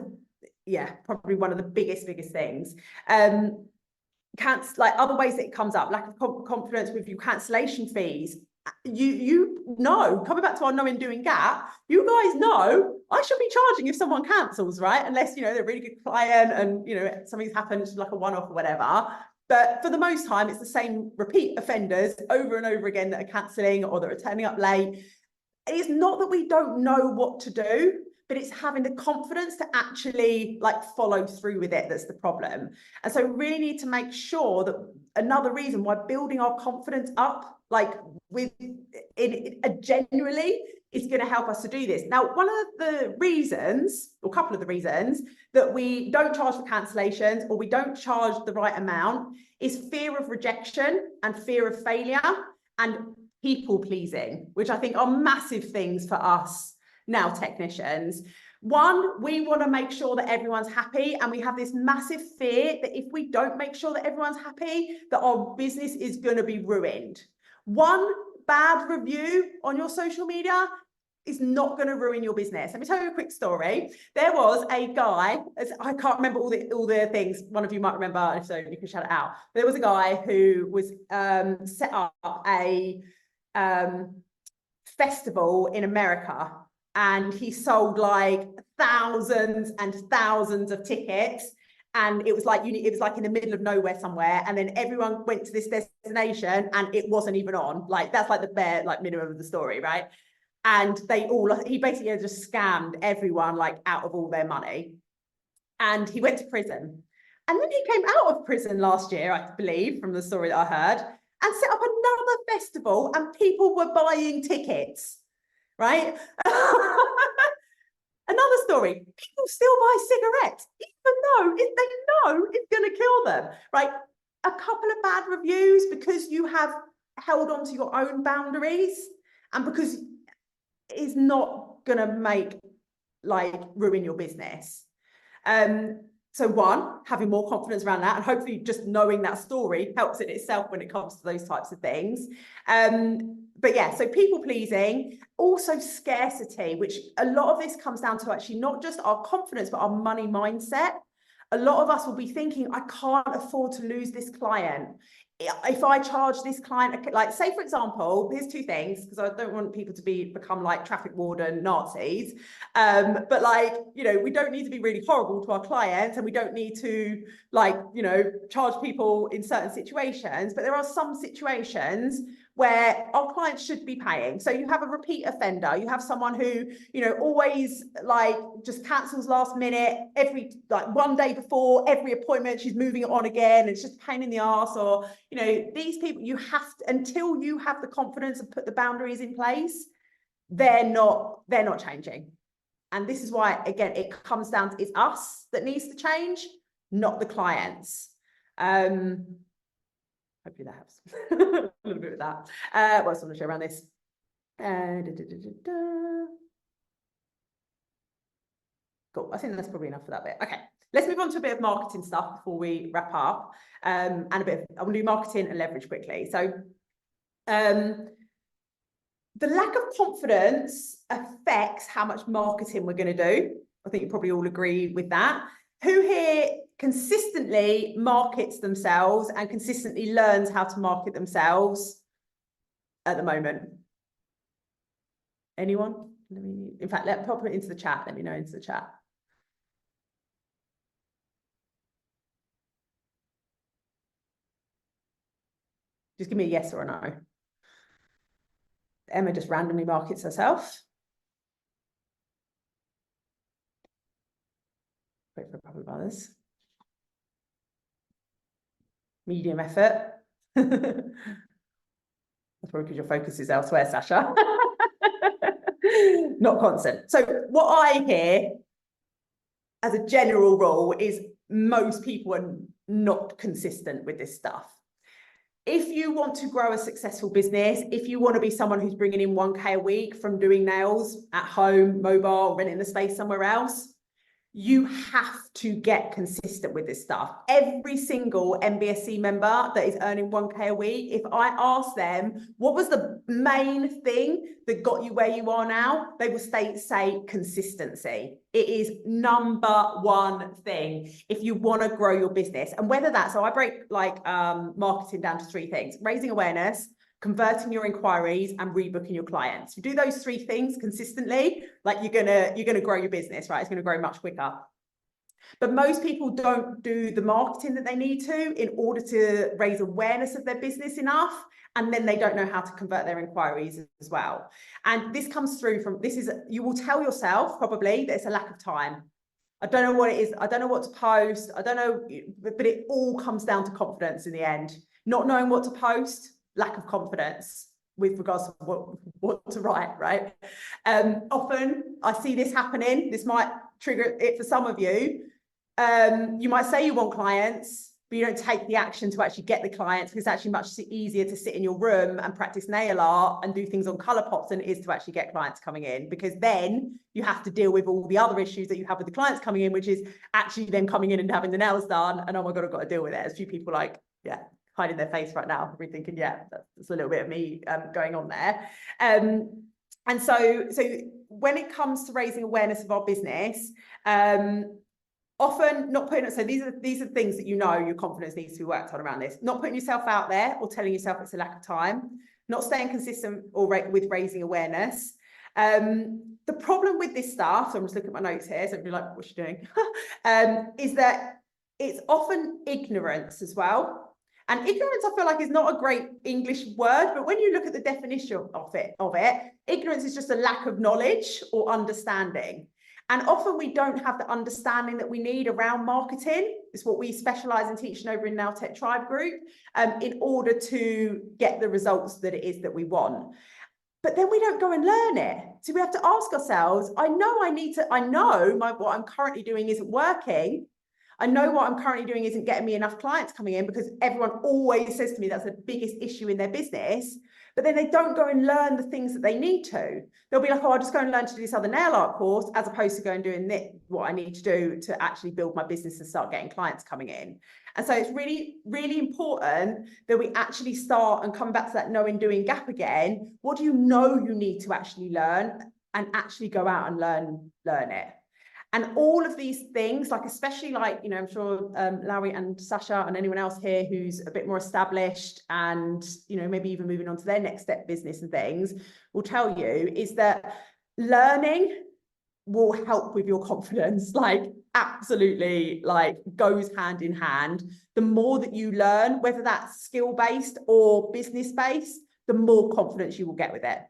probably one of the biggest things. Like other ways that it comes up, lack of confidence with your cancellation fees. You know, coming back to our knowing doing gap, you guys know I should be charging if someone cancels, right? Unless, you know, they're a really good client and, you know, something's happened like a one-off or whatever. But for the most time, it's the same repeat offenders over and over again that are cancelling or that are turning up late. It's not that we don't know what to do, but it's having the confidence to actually like follow through with it that's the problem. And so we really need to make sure that another reason why building our confidence up, like with genuinely, is going to help us to do this. Now, one of the reasons, or a couple of the reasons that we don't charge for cancellations or we don't charge the right amount is fear of rejection and fear of failure and people pleasing, which I think are massive things for us now technicians. One, we want to make sure that everyone's happy, and we have this massive fear that if we don't make sure that everyone's happy, that our business is going to be ruined. One bad review on your social media is not going to ruin your business. Let me tell you a quick story. There was a guy, I can't remember all the things, one of you might remember, if so you can shout it out. There was a guy who was set up a festival in America, and he sold like thousands and thousands of tickets, and it was like in the middle of nowhere somewhere, and then everyone went to this destination and it wasn't even on. Like that's like the bare like minimum of the story, right? And he basically just scammed everyone like out of all their money, and he went to prison. And then he came out of prison last year, I believe, from the story that I heard, and set up another festival, and people were buying tickets. Right? Another story, people still buy cigarettes, even though they know it's going to kill them, right? A couple of bad reviews because you have held on to your own boundaries and because it's not going to ruin your business. So one, having more confidence around that, and hopefully just knowing that story helps in itself when it comes to those types of things. But yeah, so people pleasing, also scarcity, which a lot of this comes down to actually not just our confidence, but our money mindset. A lot of us will be thinking, I can't afford to lose this client. if I charge this client, like say, for example, here's two things, because I don't want people to become like traffic warden Nazis. But like, you know, we don't need to be really horrible to our clients, and we don't need to like, you know, charge people in certain situations. But there are some situations where our clients should be paying. So you have a repeat offender, you have someone who, you know, always like just cancels last minute, every like one day before every appointment, she's moving it on again. It's just a pain in the ass. Or, you know, these people, you have to, until you have the confidence and put the boundaries in place, they're not changing. And this is why, again, it comes down to, it's us that needs to change, not the clients. Hopefully that helps a little bit with that. What else I want to show around this? Cool. I think that's probably enough for that bit. Okay, let's move on to a bit of marketing stuff before we wrap up. And a bit of, I want to do marketing and leverage quickly. So, the lack of confidence affects how much marketing we're going to do. I think you probably all agree with that. Who here consistently markets themselves and consistently learns how to market themselves at the moment? Anyone? In fact, pop it into the chat. Let me know into the chat. Just give me a yes or a no. Emma just randomly markets herself. Wait for a couple of others. Medium effort. That's probably because your focus is elsewhere, Sasha. Not constant. So what I hear as a general rule is most people are not consistent with this stuff. If you want to grow a successful business, if you want to be someone who's bringing in 1K a week from doing nails at home, mobile, renting the space somewhere else, you have to get consistent with this stuff. Every single MBSC member that is earning 1K a week, if I ask them, what was the main thing that got you where you are now? They will say consistency. It is number one thing if you want to grow your business. And whether that's, so I break like marketing down to three things: raising awareness, converting your inquiries, and rebooking your clients. You do those three things consistently, like you're gonna grow your business, right? It's gonna grow much quicker. But most people don't do the marketing that they need to in order to raise awareness of their business enough, and then they don't know how to convert their inquiries as well. And this comes through from, you will tell yourself probably that it's a lack of time. I don't know what it is. I don't know what to post. I don't know, but it all comes down to confidence in the end. Not knowing what to post, lack of confidence with regards to what to write, right? Often I see this happening. This might trigger it for some of you. You might say you want clients, but you don't take the action to actually get the clients, because it's actually much easier to sit in your room and practice nail art and do things on colour pops than it is to actually get clients coming in, because then you have to deal with all the other issues that you have with the clients coming in, which is actually them coming in and having the nails done. And oh my God, I've got to deal with it. There's a few people like, yeah, hiding their face right now, probably thinking, yeah, that's a little bit of me going on there. And so when it comes to raising awareness of our business, often not putting it, so these are things that you know your confidence needs to be worked on around this. Not putting yourself out there or telling yourself it's a lack of time, not staying consistent or with raising awareness. The problem with this stuff, so I'm just looking at my notes here, so I'd be like, what's she doing? Is that it's often ignorance as well. And ignorance, I feel like, is not a great English word, but when you look at the definition of it, ignorance is just a lack of knowledge or understanding. And often we don't have the understanding that we need around marketing. It's what we specialise in teaching over in Now Tech Tribe Group, in order to get the results that it is that we want. But then we don't go and learn it. So we have to ask ourselves, I know what I'm currently doing isn't working. I know what I'm currently doing isn't getting me enough clients coming in, because everyone always says to me that's the biggest issue in their business. But then they don't go and learn the things that they need to. They'll be like, oh, I'll just go and learn to do this other nail art course, as opposed to going and doing what I need to do to actually build my business and start getting clients coming in. And so it's really, really important that we actually start and come back to that knowing, doing gap again. What do you know you need to actually learn, and actually go out and learn it? And all of these things, like especially like, you know, I'm sure Larry and Sasha and anyone else here who's a bit more established and, you know, maybe even moving on to their next step business and things will tell you is that learning will help with your confidence, like absolutely, like goes hand in hand. The more that you learn, whether that's skill-based or business-based, the more confidence you will get with it.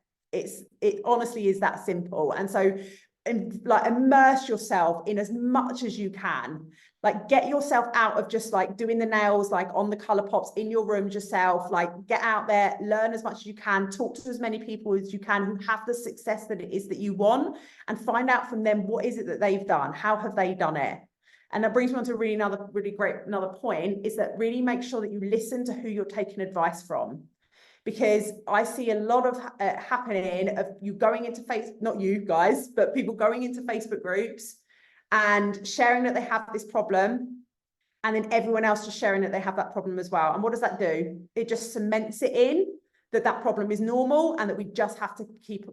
It honestly is that simple. And so, and like immerse yourself in as much as you can. Like get yourself out of just like doing the nails like on the color pops in your room yourself. Like get out there, learn as much as you can, talk to as many people as you can who have the success that it is that you want, and find out from them what is it that they've done, how have they done it. And that brings me on to another point is that really make sure that you listen to who you're taking advice from. Because I see a lot of happening of you going into not you guys, but people going into Facebook groups and sharing that they have this problem, and then everyone else just sharing that they have that problem as well. And what does that do? It just cements it in that that problem is normal and that we just have to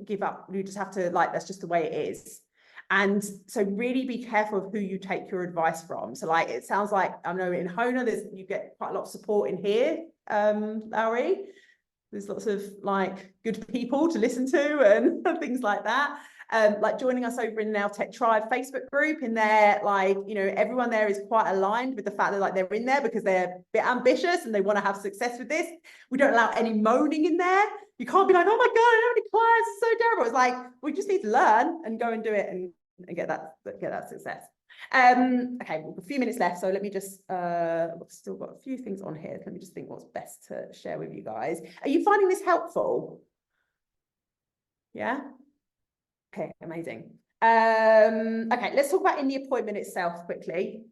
give up. We just have to, like, that's just the way it is. And so really be careful of who you take your advice from. So like, it sounds like, I know in HONA, you get quite a lot of support in here, Larry. There's lots of like good people to listen to and things like that. Like joining us over in the Nail Tech Tribe Facebook group, in there, like, you know, everyone there is quite aligned with the fact that like they're in there because they're a bit ambitious and they want to have success with this. We don't allow any moaning in there. You can't be like, oh my God, I don't have any clients, it's so terrible. It's like, we just need to learn and go and do it and get that success. Okay, well, a few minutes left, so let me just we've still got a few things on here. Let me just think what's best to share with you guys. Are you finding this helpful? Yeah. Okay, amazing. Okay, let's talk about in the appointment itself quickly.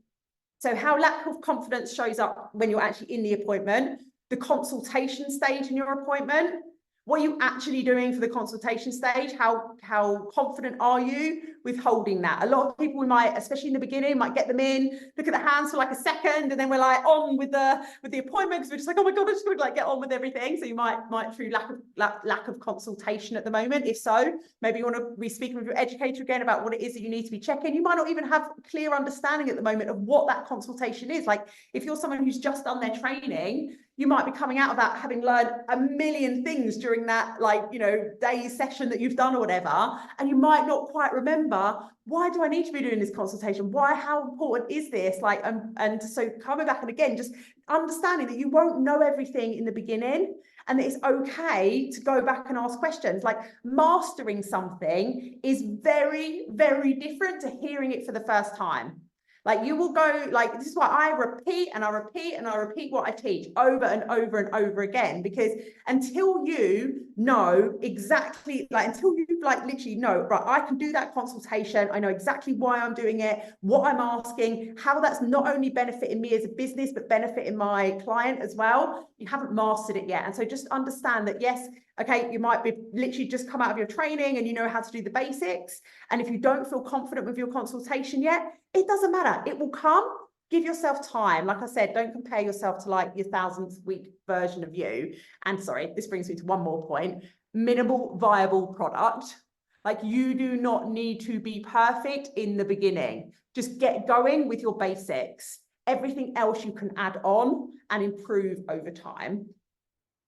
So how lack of confidence shows up when you're actually in the appointment, the consultation stage in your appointment. What are you actually doing for the consultation stage? How confident are you with holding that? A lot of people, we might, especially in the beginning, might get them in, look at the hands for like a second, and then we're like on with the appointment because we're just like, oh my God, I just want to like get on with everything. So you might through lack of consultation at the moment. If so, maybe you want to be speaking with your educator again about what it is that you need to be checking. You might not even have a clear understanding at the moment of what that consultation is. Like if you're someone who's just done their training, you might be coming out of that having learned a million things during that, like, you know, day session that you've done or whatever, and you might not quite remember, why do I need to be doing this consultation? Why, how important is this? Like, and so coming back and again, just understanding that you won't know everything in the beginning, and that it's okay to go back and ask questions. Like mastering something is very, very different to hearing it for the first time. Like you will go, like, this is why I repeat and I repeat and I repeat what I teach over and over and over again, because until you know exactly, like until you like literally know, right, I can do that consultation, I know exactly why I'm doing it, what I'm asking, how that's not only benefiting me as a business, but benefiting my client as well, you haven't mastered it yet. And so just understand that, yes, okay, you might be literally just come out of your training and you know how to do the basics. And if you don't feel confident with your consultation yet, it doesn't matter. It will come. Give yourself time. Like I said, don't compare yourself to like your 1000th week version of you. And sorry, this brings me to one more point. Minimal viable product. Like you do not need to be perfect in the beginning. Just get going with your basics. Everything else you can add on and improve over time.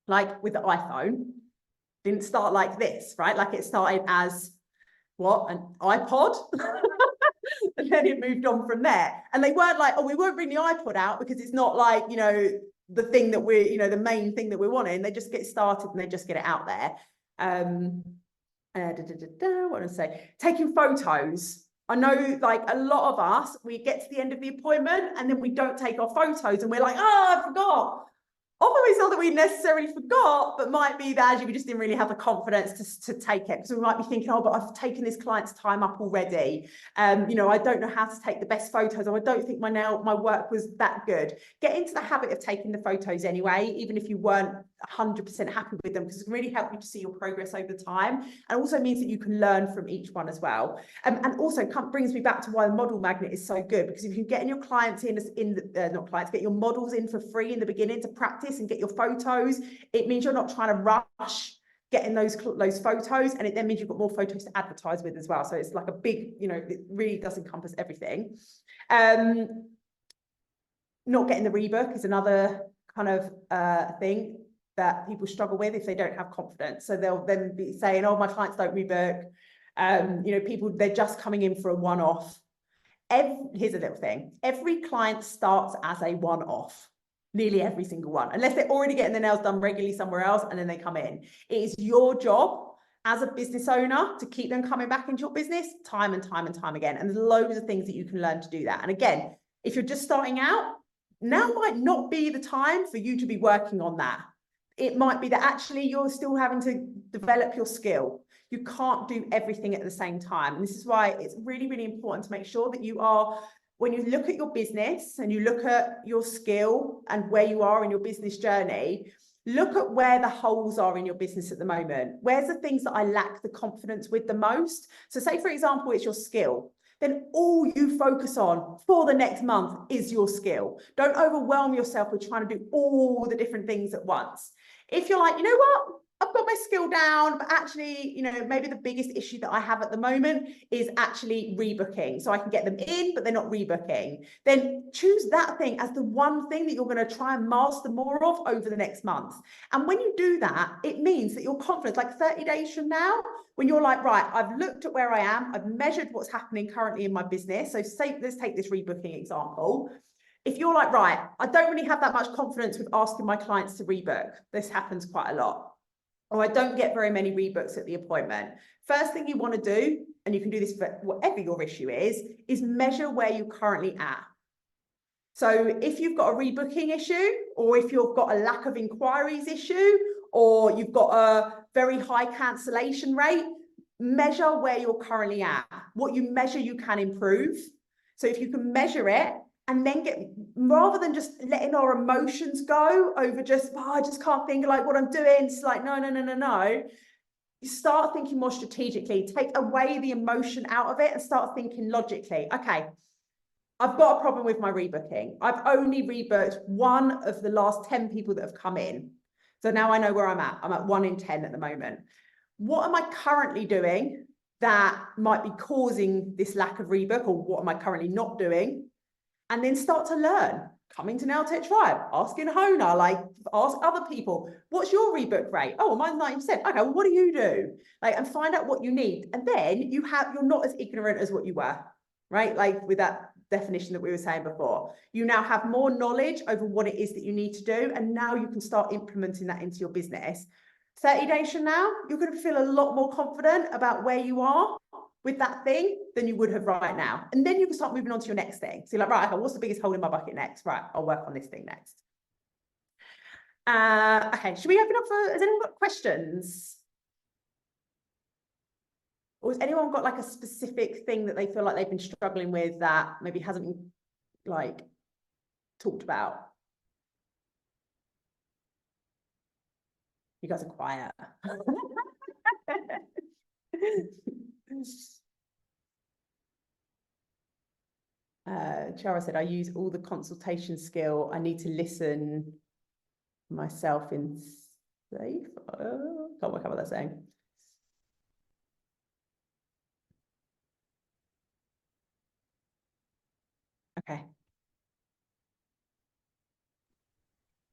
Like with the iPhone, didn't start like this, right? Like it started as what, an iPod? And then it moved on from there. And they weren't like, oh, we won't bring the iPod out because it's not like, you know, the thing that we're, you know, the main thing that we're wanting. They just get started and they just get it out there. What did I say? Taking photos. I know like a lot of us, we get to the end of the appointment and then we don't take our photos and we're like, oh, I forgot. Often it's not that we necessarily forgot, but might be that actually we just didn't really have the confidence to take it. So we might be thinking, oh, but I've taken this client's time up already. You know, I don't know how to take the best photos, or I don't think my work was that good. Get into the habit of taking the photos anyway, even if you weren't 100% happy with them, because it can really help you to see your progress over time. And also means that you can learn from each one as well. And also brings me back to why the model magnet is so good, because if you get your clients get your models in for free in the beginning to practice and get your photos, it means you're not trying to rush getting those photos, and it then means you've got more photos to advertise with as well. So it's like a big, you know, it really does encompass everything. Not getting the rebook is another kind of thing that people struggle with if they don't have confidence. So they'll then be saying, oh, my clients don't rebook. You know, people, they're just coming in for a one-off. Here's a little thing. Every client starts as a one-off. Nearly every single one, unless they're already getting their nails done regularly somewhere else and then they come in. It is your job as a business owner to keep them coming back into your business time and time and time again. And there's loads of things that you can learn to do that. And again, if you're just starting out, now might not be the time for you to be working on that. It might be that actually you're still having to develop your skill. You can't do everything at the same time. And this is why it's really, really important to make sure that you are, when you look at your business and you look at your skill and where you are in your business journey, look at where the holes are in your business at the moment. Where's the things that I lack the confidence with the most? So say, for example, it's your skill. Then all you focus on for the next month is your skill. Don't overwhelm yourself with trying to do all the different things at once. If you're like, you know what? I've got my skill down, but actually, you know, maybe the biggest issue that I have at the moment is actually rebooking. So I can get them in, but they're not rebooking. Then choose that thing as the one thing that you're going to try and master more of over the next month. And when you do that, it means that you're confident, like 30 days from now, when you're like, right, I've looked at where I am, I've measured what's happening currently in my business. So say, let's take this rebooking example. If you're like, right, I don't really have that much confidence with asking my clients to rebook. This happens quite a lot. Or I don't get very many rebooks at the appointment. First thing you want to do, and you can do this for whatever your issue is measure where you're currently at. So if you've got a rebooking issue, or if you've got a lack of inquiries issue, or you've got a very high cancellation rate, measure where you're currently at. What you measure, you can improve. So if you can measure it, and then rather than just letting our emotions go over just, oh, I just can't think like what I'm doing. It's like, no. You start thinking more strategically, take away the emotion out of it and start thinking logically. Okay, I've got a problem with my rebooking. I've only rebooked one of the last 10 people that have come in. So now I know where I'm at. I'm at 1 in 10 at the moment. What am I currently doing that might be causing this lack of rebook, or what am I currently not doing? And then start to learn, coming to Nail Tech Tribe, asking HONA, like ask other people, what's your rebook rate? Oh, mine's 90%. Okay, well, what do you do? Like, and find out what you need. And then you're not as ignorant as what you were, right? Like with that definition that we were saying before, you now have more knowledge over what it is that you need to do. And now you can start implementing that into your business. 30 days from now, you're going to feel a lot more confident about where you are with that thing than you would have right now. And then you can start moving on to your next thing. So you're like, right, okay, what's the biggest hole in my bucket next? Right, I'll work on this thing next. Okay, should we open up for, has anyone got questions? Or has anyone got like a specific thing that they feel like they've been struggling with that maybe hasn't been like talked about? You guys are quiet. Chara said, I use all the consultation skill. I need to listen myself in safe. Can't work out what they're saying. Okay.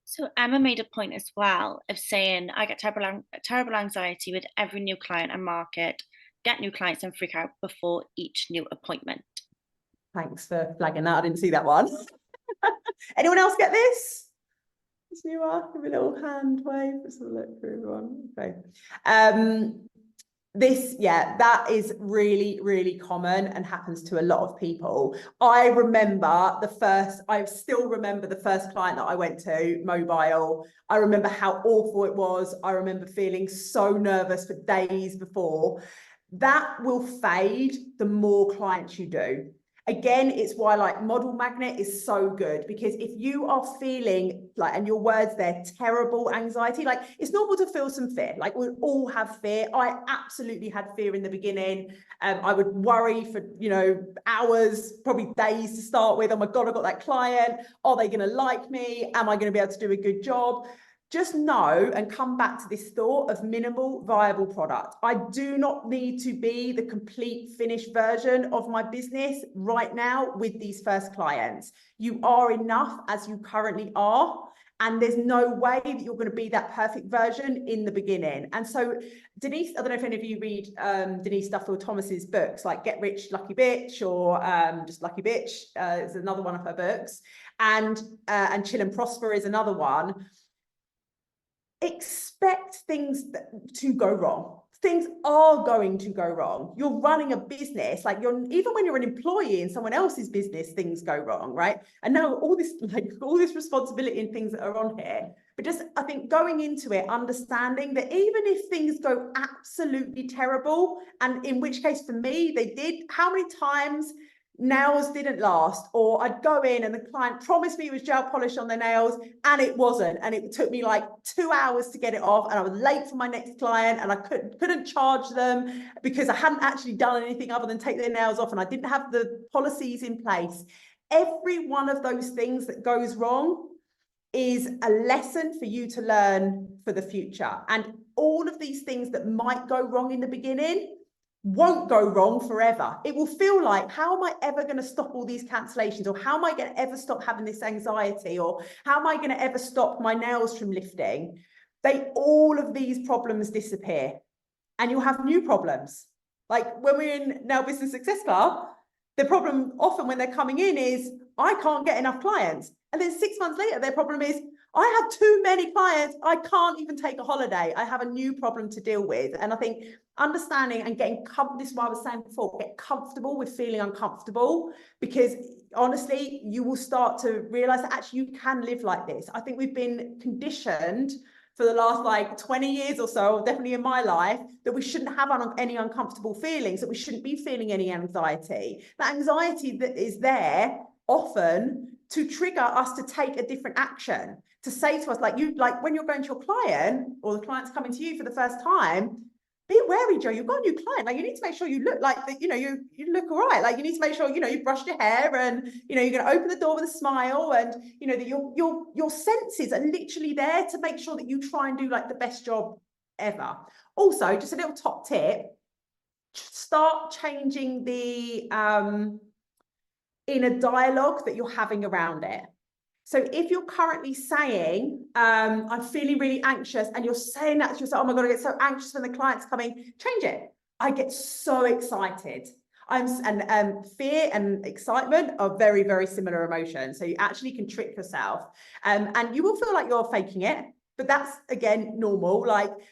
So Emma made a point as well of saying, I get terrible anxiety with every new client I market, get new clients and freak out before each new appointment. Thanks for flagging that. I didn't see that one. Anyone else get this? This new one, give me a little hand wave. Let's have a look for everyone. Okay. That is really, really common and happens to a lot of people. I still remember the first client that I went to, mobile. I remember how awful it was. I remember feeling so nervous for days before. That will fade the more clients you do. Again, it's why like Model Magnet is so good, because if you are feeling like, and your words there, terrible anxiety, like it's normal to feel some fear. Like we all have fear. I absolutely had fear in the beginning. I would worry for, hours, probably days to start with. Oh my God, I got that client. Are they going to like me? Am I going to be able to do a good job? just know and come back to this thought of minimal viable product. I do not need to be the complete finished version of my business right now with these first clients. You are enough as you currently are. And there's no way that you're going to be that perfect version in the beginning. And so Denise, I don't know if any of you read Denise Duffield Thomas's books, like Get Rich, Lucky Bitch, or just Lucky Bitch is another one of her books. And Chill and Prosper is another one. Expect things to go wrong. Things are going to go wrong. You're running a business, like even when you're an employee in someone else's business, things go wrong, right? And now all this responsibility and things that are on here, but just I think going into it, understanding that even if things go absolutely terrible, and in which case for me they did, how many times nails didn't last, or I'd go in and the client promised me it was gel polish on their nails and it wasn't, and it took me like 2 hours to get it off, and I was late for my next client and I couldn't charge them because I hadn't actually done anything other than take their nails off, and I didn't have the policies in place. Every one of those things that goes wrong is a lesson for you to learn for the future, and all of these things that might go wrong in the beginning won't go wrong forever. It will feel like, how am I ever going to stop all these cancellations? Or how am I going to ever stop having this anxiety? Or how am I going to ever stop my nails from lifting? All of these problems disappear and you'll have new problems. Like when we're in Nail Business Success Club, the problem often when they're coming in is, I can't get enough clients. And then 6 months later, their problem is, I have too many clients. I can't even take a holiday. I have a new problem to deal with. And I think understanding and getting this is what I was saying before, get comfortable with feeling uncomfortable, because honestly, you will start to realize that actually you can live like this. I think we've been conditioned for the last like 20 years or so, definitely in my life, that we shouldn't have any uncomfortable feelings, that we shouldn't be feeling any anxiety. That anxiety that is there often to trigger us to take a different action, to say to us, like when you're going to your client or the client's coming to you for the first time, be wary, Joe, you've got a new client. Like you need to make sure you look like that, you look all right. Like you need to make sure, you brushed your hair and, you're going to open the door with a smile, and, that your senses are literally there to make sure that you try and do like the best job ever. Also, just a little top tip, start changing the inner dialogue that you're having around it. So if you're currently saying, I'm feeling really anxious, and you're saying that to yourself, oh my God, I get so anxious when the client's coming, change it. I get so excited. Fear and excitement are very, very similar emotions. So you actually can trick yourself, and you will feel like you're faking it. But that's, again, normal.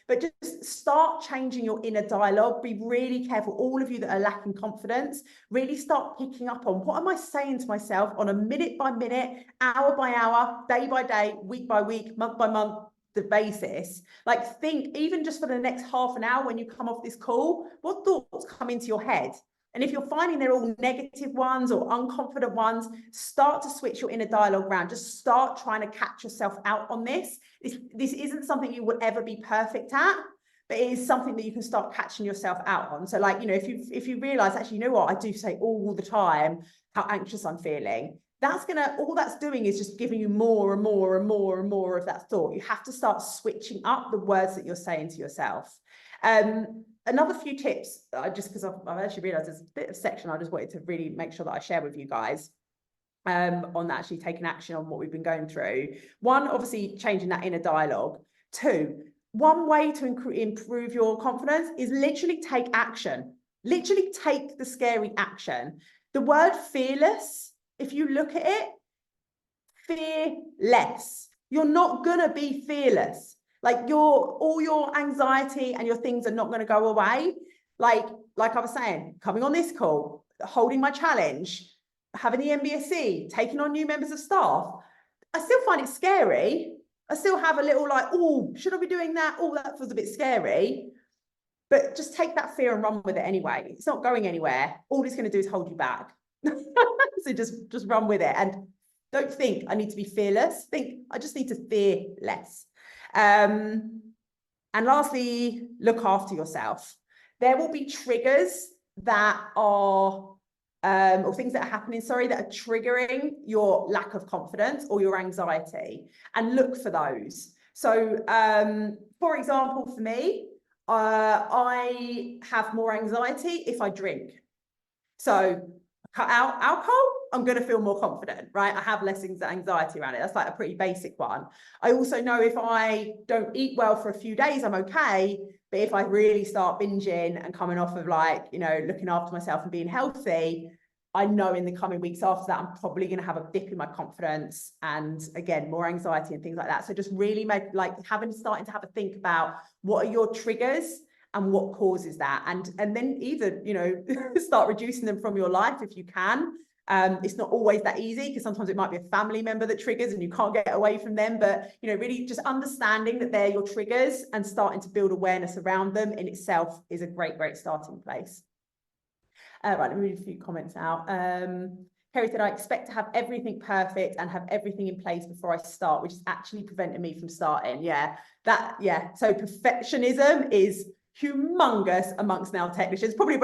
But just start changing your inner dialogue. Be really careful. All of you that are lacking confidence, really start picking up on, what am I saying to myself on a minute by minute, hour by hour, day by day, week by week, month by month, the basis. Like, think, even just for the next half an hour when you come off this call, what thoughts come into your head? And if you're finding they're all negative ones or unconfident ones, start to switch your inner dialogue around. Just start trying to catch yourself out on this. This isn't something you will ever be perfect at, but it is something that you can start catching yourself out on. So like, if you realize, actually, you know what, I do say all the time how anxious I'm feeling, all that's doing is just giving you more and more and more and more of that thought. You have to start switching up the words that you're saying to yourself. Another few tips, just because I've actually realized there's a bit of section I just wanted to really make sure that I share with you guys on actually taking action on what we've been going through. One, obviously changing that inner dialogue. Two, one way to improve your confidence is literally take action. Literally take the scary action. The word fearless, if you look at it, fearless. You're not gonna be fearless. Like all your anxiety and your things are not going to go away. Like I was saying, coming on this call, holding my challenge, having the MBSC, taking on new members of staff, I still find it scary. I still have a little like, oh, should I be doing that? Oh, that feels a bit scary. But just take that fear and run with it anyway. It's not going anywhere. All it's going to do is hold you back. So just run with it. And don't think I need to be fearless. Think I just need to fear less. And lastly, look after yourself. There will be triggers that are, or things that are happening, that are triggering your lack of confidence or your anxiety, and look for those. So, for example, for me, I have more anxiety if I drink. So cut out alcohol, I'm going to feel more confident, right? I have less anxiety around it. That's like a pretty basic one. I also know if I don't eat well for a few days, I'm okay. But if I really start binging and coming off of like, you know, looking after myself and being healthy, I know in the coming weeks after that, I'm probably going to have a dip in my confidence and again, more anxiety and things like that. So just really starting to have a think about what are your triggers and what causes that, and then either, you know, start reducing them from your life if you can. It's not always that easy because sometimes it might be a family member that triggers and you can't get away from them, but you know, really just understanding that they're your triggers and starting to build awareness around them in itself is a great starting place. Right, let me read a few comments out. Kerry said, I expect to have everything perfect and have everything in place before I start, which is actually preventing me from starting. Yeah, so perfectionism is humongous amongst nail technicians, probably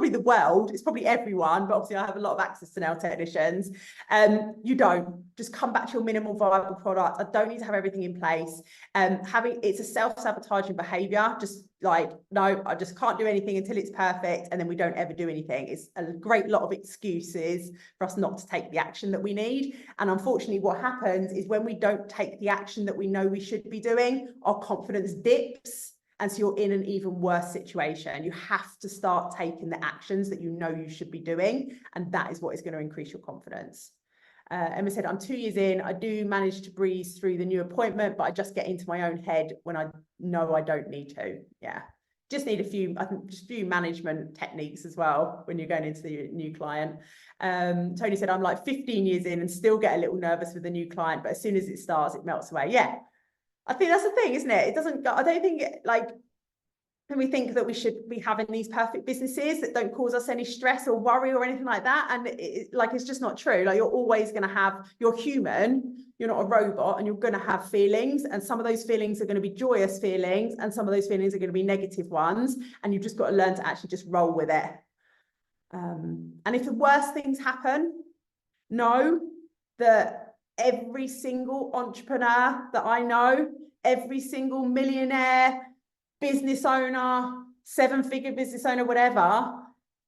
the world. It's probably everyone, but obviously I have a lot of access to nail technicians. You don't just come back to your minimal viable product. I don't need to have everything in place. It's a self-sabotaging behavior. Just like, no, I just can't do anything until it's perfect, and then we don't ever do anything. It's a great lot of excuses for us not to take the action that we need. And unfortunately, what happens is when we don't take the action that we know we should be doing, our confidence dips. And so you're in an even worse situation. You have to start taking the actions that you know you should be doing. And that is what is going to increase your confidence. Emma said, I'm 2 years in. I do manage to breeze through the new appointment, but I just get into my own head when I know I don't need to. Yeah. Just need a few management techniques as well when you're going into the new client. Tony said, I'm like 15 years in and still get a little nervous with the new client, but as soon as it starts, it melts away. Yeah. I think that's the thing, isn't it? I don't think we think that we should be having these perfect businesses that don't cause us any stress or worry or anything like that. And it's just not true. Like, you're always going to you're human, you're not a robot, and you're going to have feelings. And some of those feelings are going to be joyous feelings, and some of those feelings are going to be negative ones. And you've just got to learn to actually just roll with it. And if the worst things happen, know that every single entrepreneur that I know, every single millionaire, business owner, 7-figure business owner, whatever,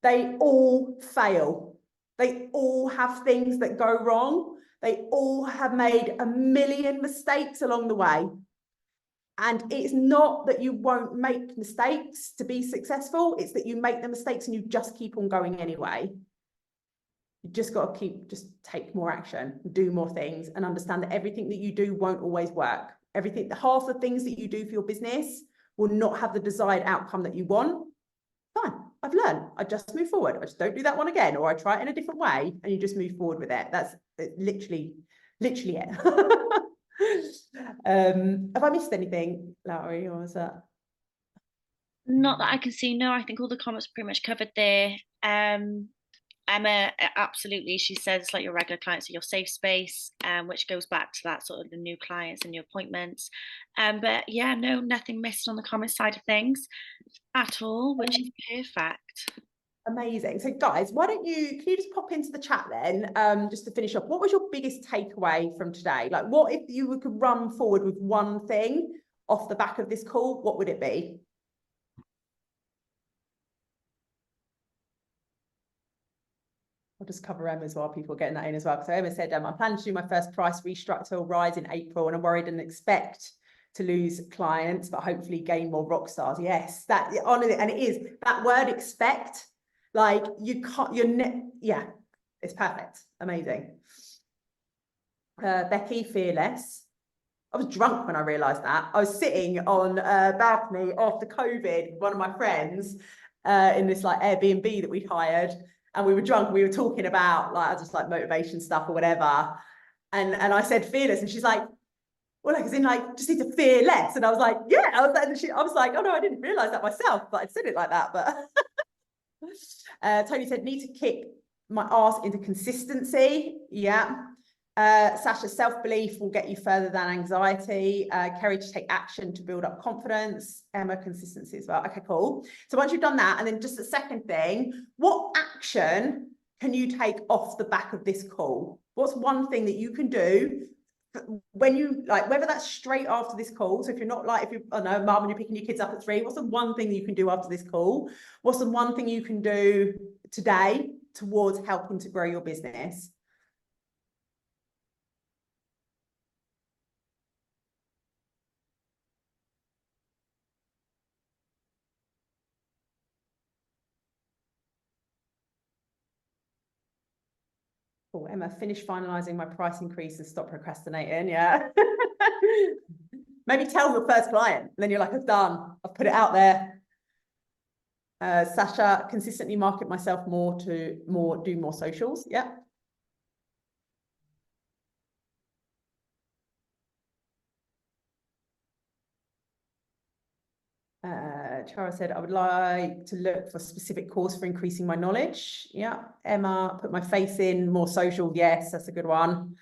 they all fail. They all have things that go wrong. They all have made a million mistakes along the way. And it's not that you won't make mistakes to be successful. It's that you make the mistakes and you just keep on going anyway. You just got to take more action, do more things, and understand that everything that you do won't always work. Half the things that you do for your business will not have the desired outcome that you want. Fine, I've learned. I just move forward. I just don't do that one again, or I try it in a different way, and you just move forward with it. That's literally it. Have I missed anything, Lowry, or was that? Not that I can see. No, I think all the comments are pretty much covered there. Emma, absolutely. She says it's like your regular clients are your safe space, which goes back to that sort of the new clients and new appointments. But yeah, no, nothing missed on the comment side of things at all, which is perfect. Amazing. So guys, can you just pop into the chat then, just to finish off, what was your biggest takeaway from today? Like, what if you could run forward with one thing off the back of this call, what would it be? I'll just cover Emma as well, people getting that in as well. So Emma said, I plan to do my first price restructure or rise in April, and I'm worried and expect to lose clients, but hopefully gain more rock stars. Yes, that honestly, and it is that word expect, like you can't, yeah, it's perfect. Amazing. Becky, fearless. I was drunk when I realized that. I was sitting on a balcony after COVID with one of my friends in this like Airbnb that we'd hired. And we were drunk, we were talking about just motivation stuff or whatever. And I said fearless, and she's like, well, like, as in like, just need to fear less. And I was like, yeah, I was like, oh no, I didn't realize that myself, but I'd said it like that. But Tony said, need to kick my ass into consistency. Yeah. Sasha, self-belief will get you further than anxiety. Kerry, to take action to build up confidence. Emma, consistency as well. Okay, cool. So once you've done that, and then just the second thing, what action can you take off the back of this call? What's one thing that you can do when you like, whether that's straight after this call, so if you're not like, if you, I don't know, mum and you're picking your kids up at 3, what's the one thing you can do after this call? What's the one thing you can do today towards helping to grow your business? Oh, Emma, finish finalising my price increase and stop procrastinating. Yeah. Maybe tell your first client, and then you're like, I've done, I've put it out there. Sasha, consistently market myself more to do more socials. Yeah. Chara said, I would like to look for a specific course for increasing my knowledge. Yeah. Emma, put my face in, more social. Yes, that's a good one.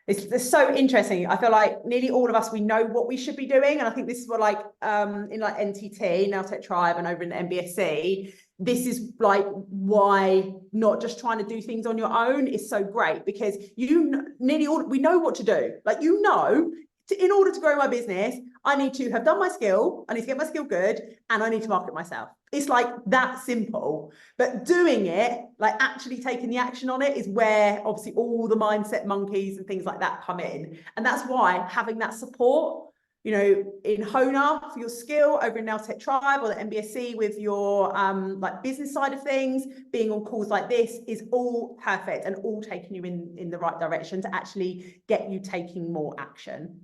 It's so interesting. I feel like nearly all of us, we know what we should be doing. And I think this is what like in like NTT, Now Tech Tribe, and over in the MBSC, this is like why not just trying to do things on your own is so great, because nearly all, we know what to do. Like, you know, in order to grow my business, I need to have done my skill, I need to get my skill good, and I need to market myself. It's like that simple. But doing it, like actually taking the action on it, is where obviously all the mindset monkeys and things like that come in. And that's why having that support, you know, in HONA for your skill, over in Now Tech Tribe, or the MBSC with your like business side of things, being on calls like this, is all perfect and all taking you in the right direction to actually get you taking more action.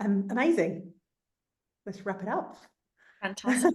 Amazing. Let's wrap it up. Fantastic.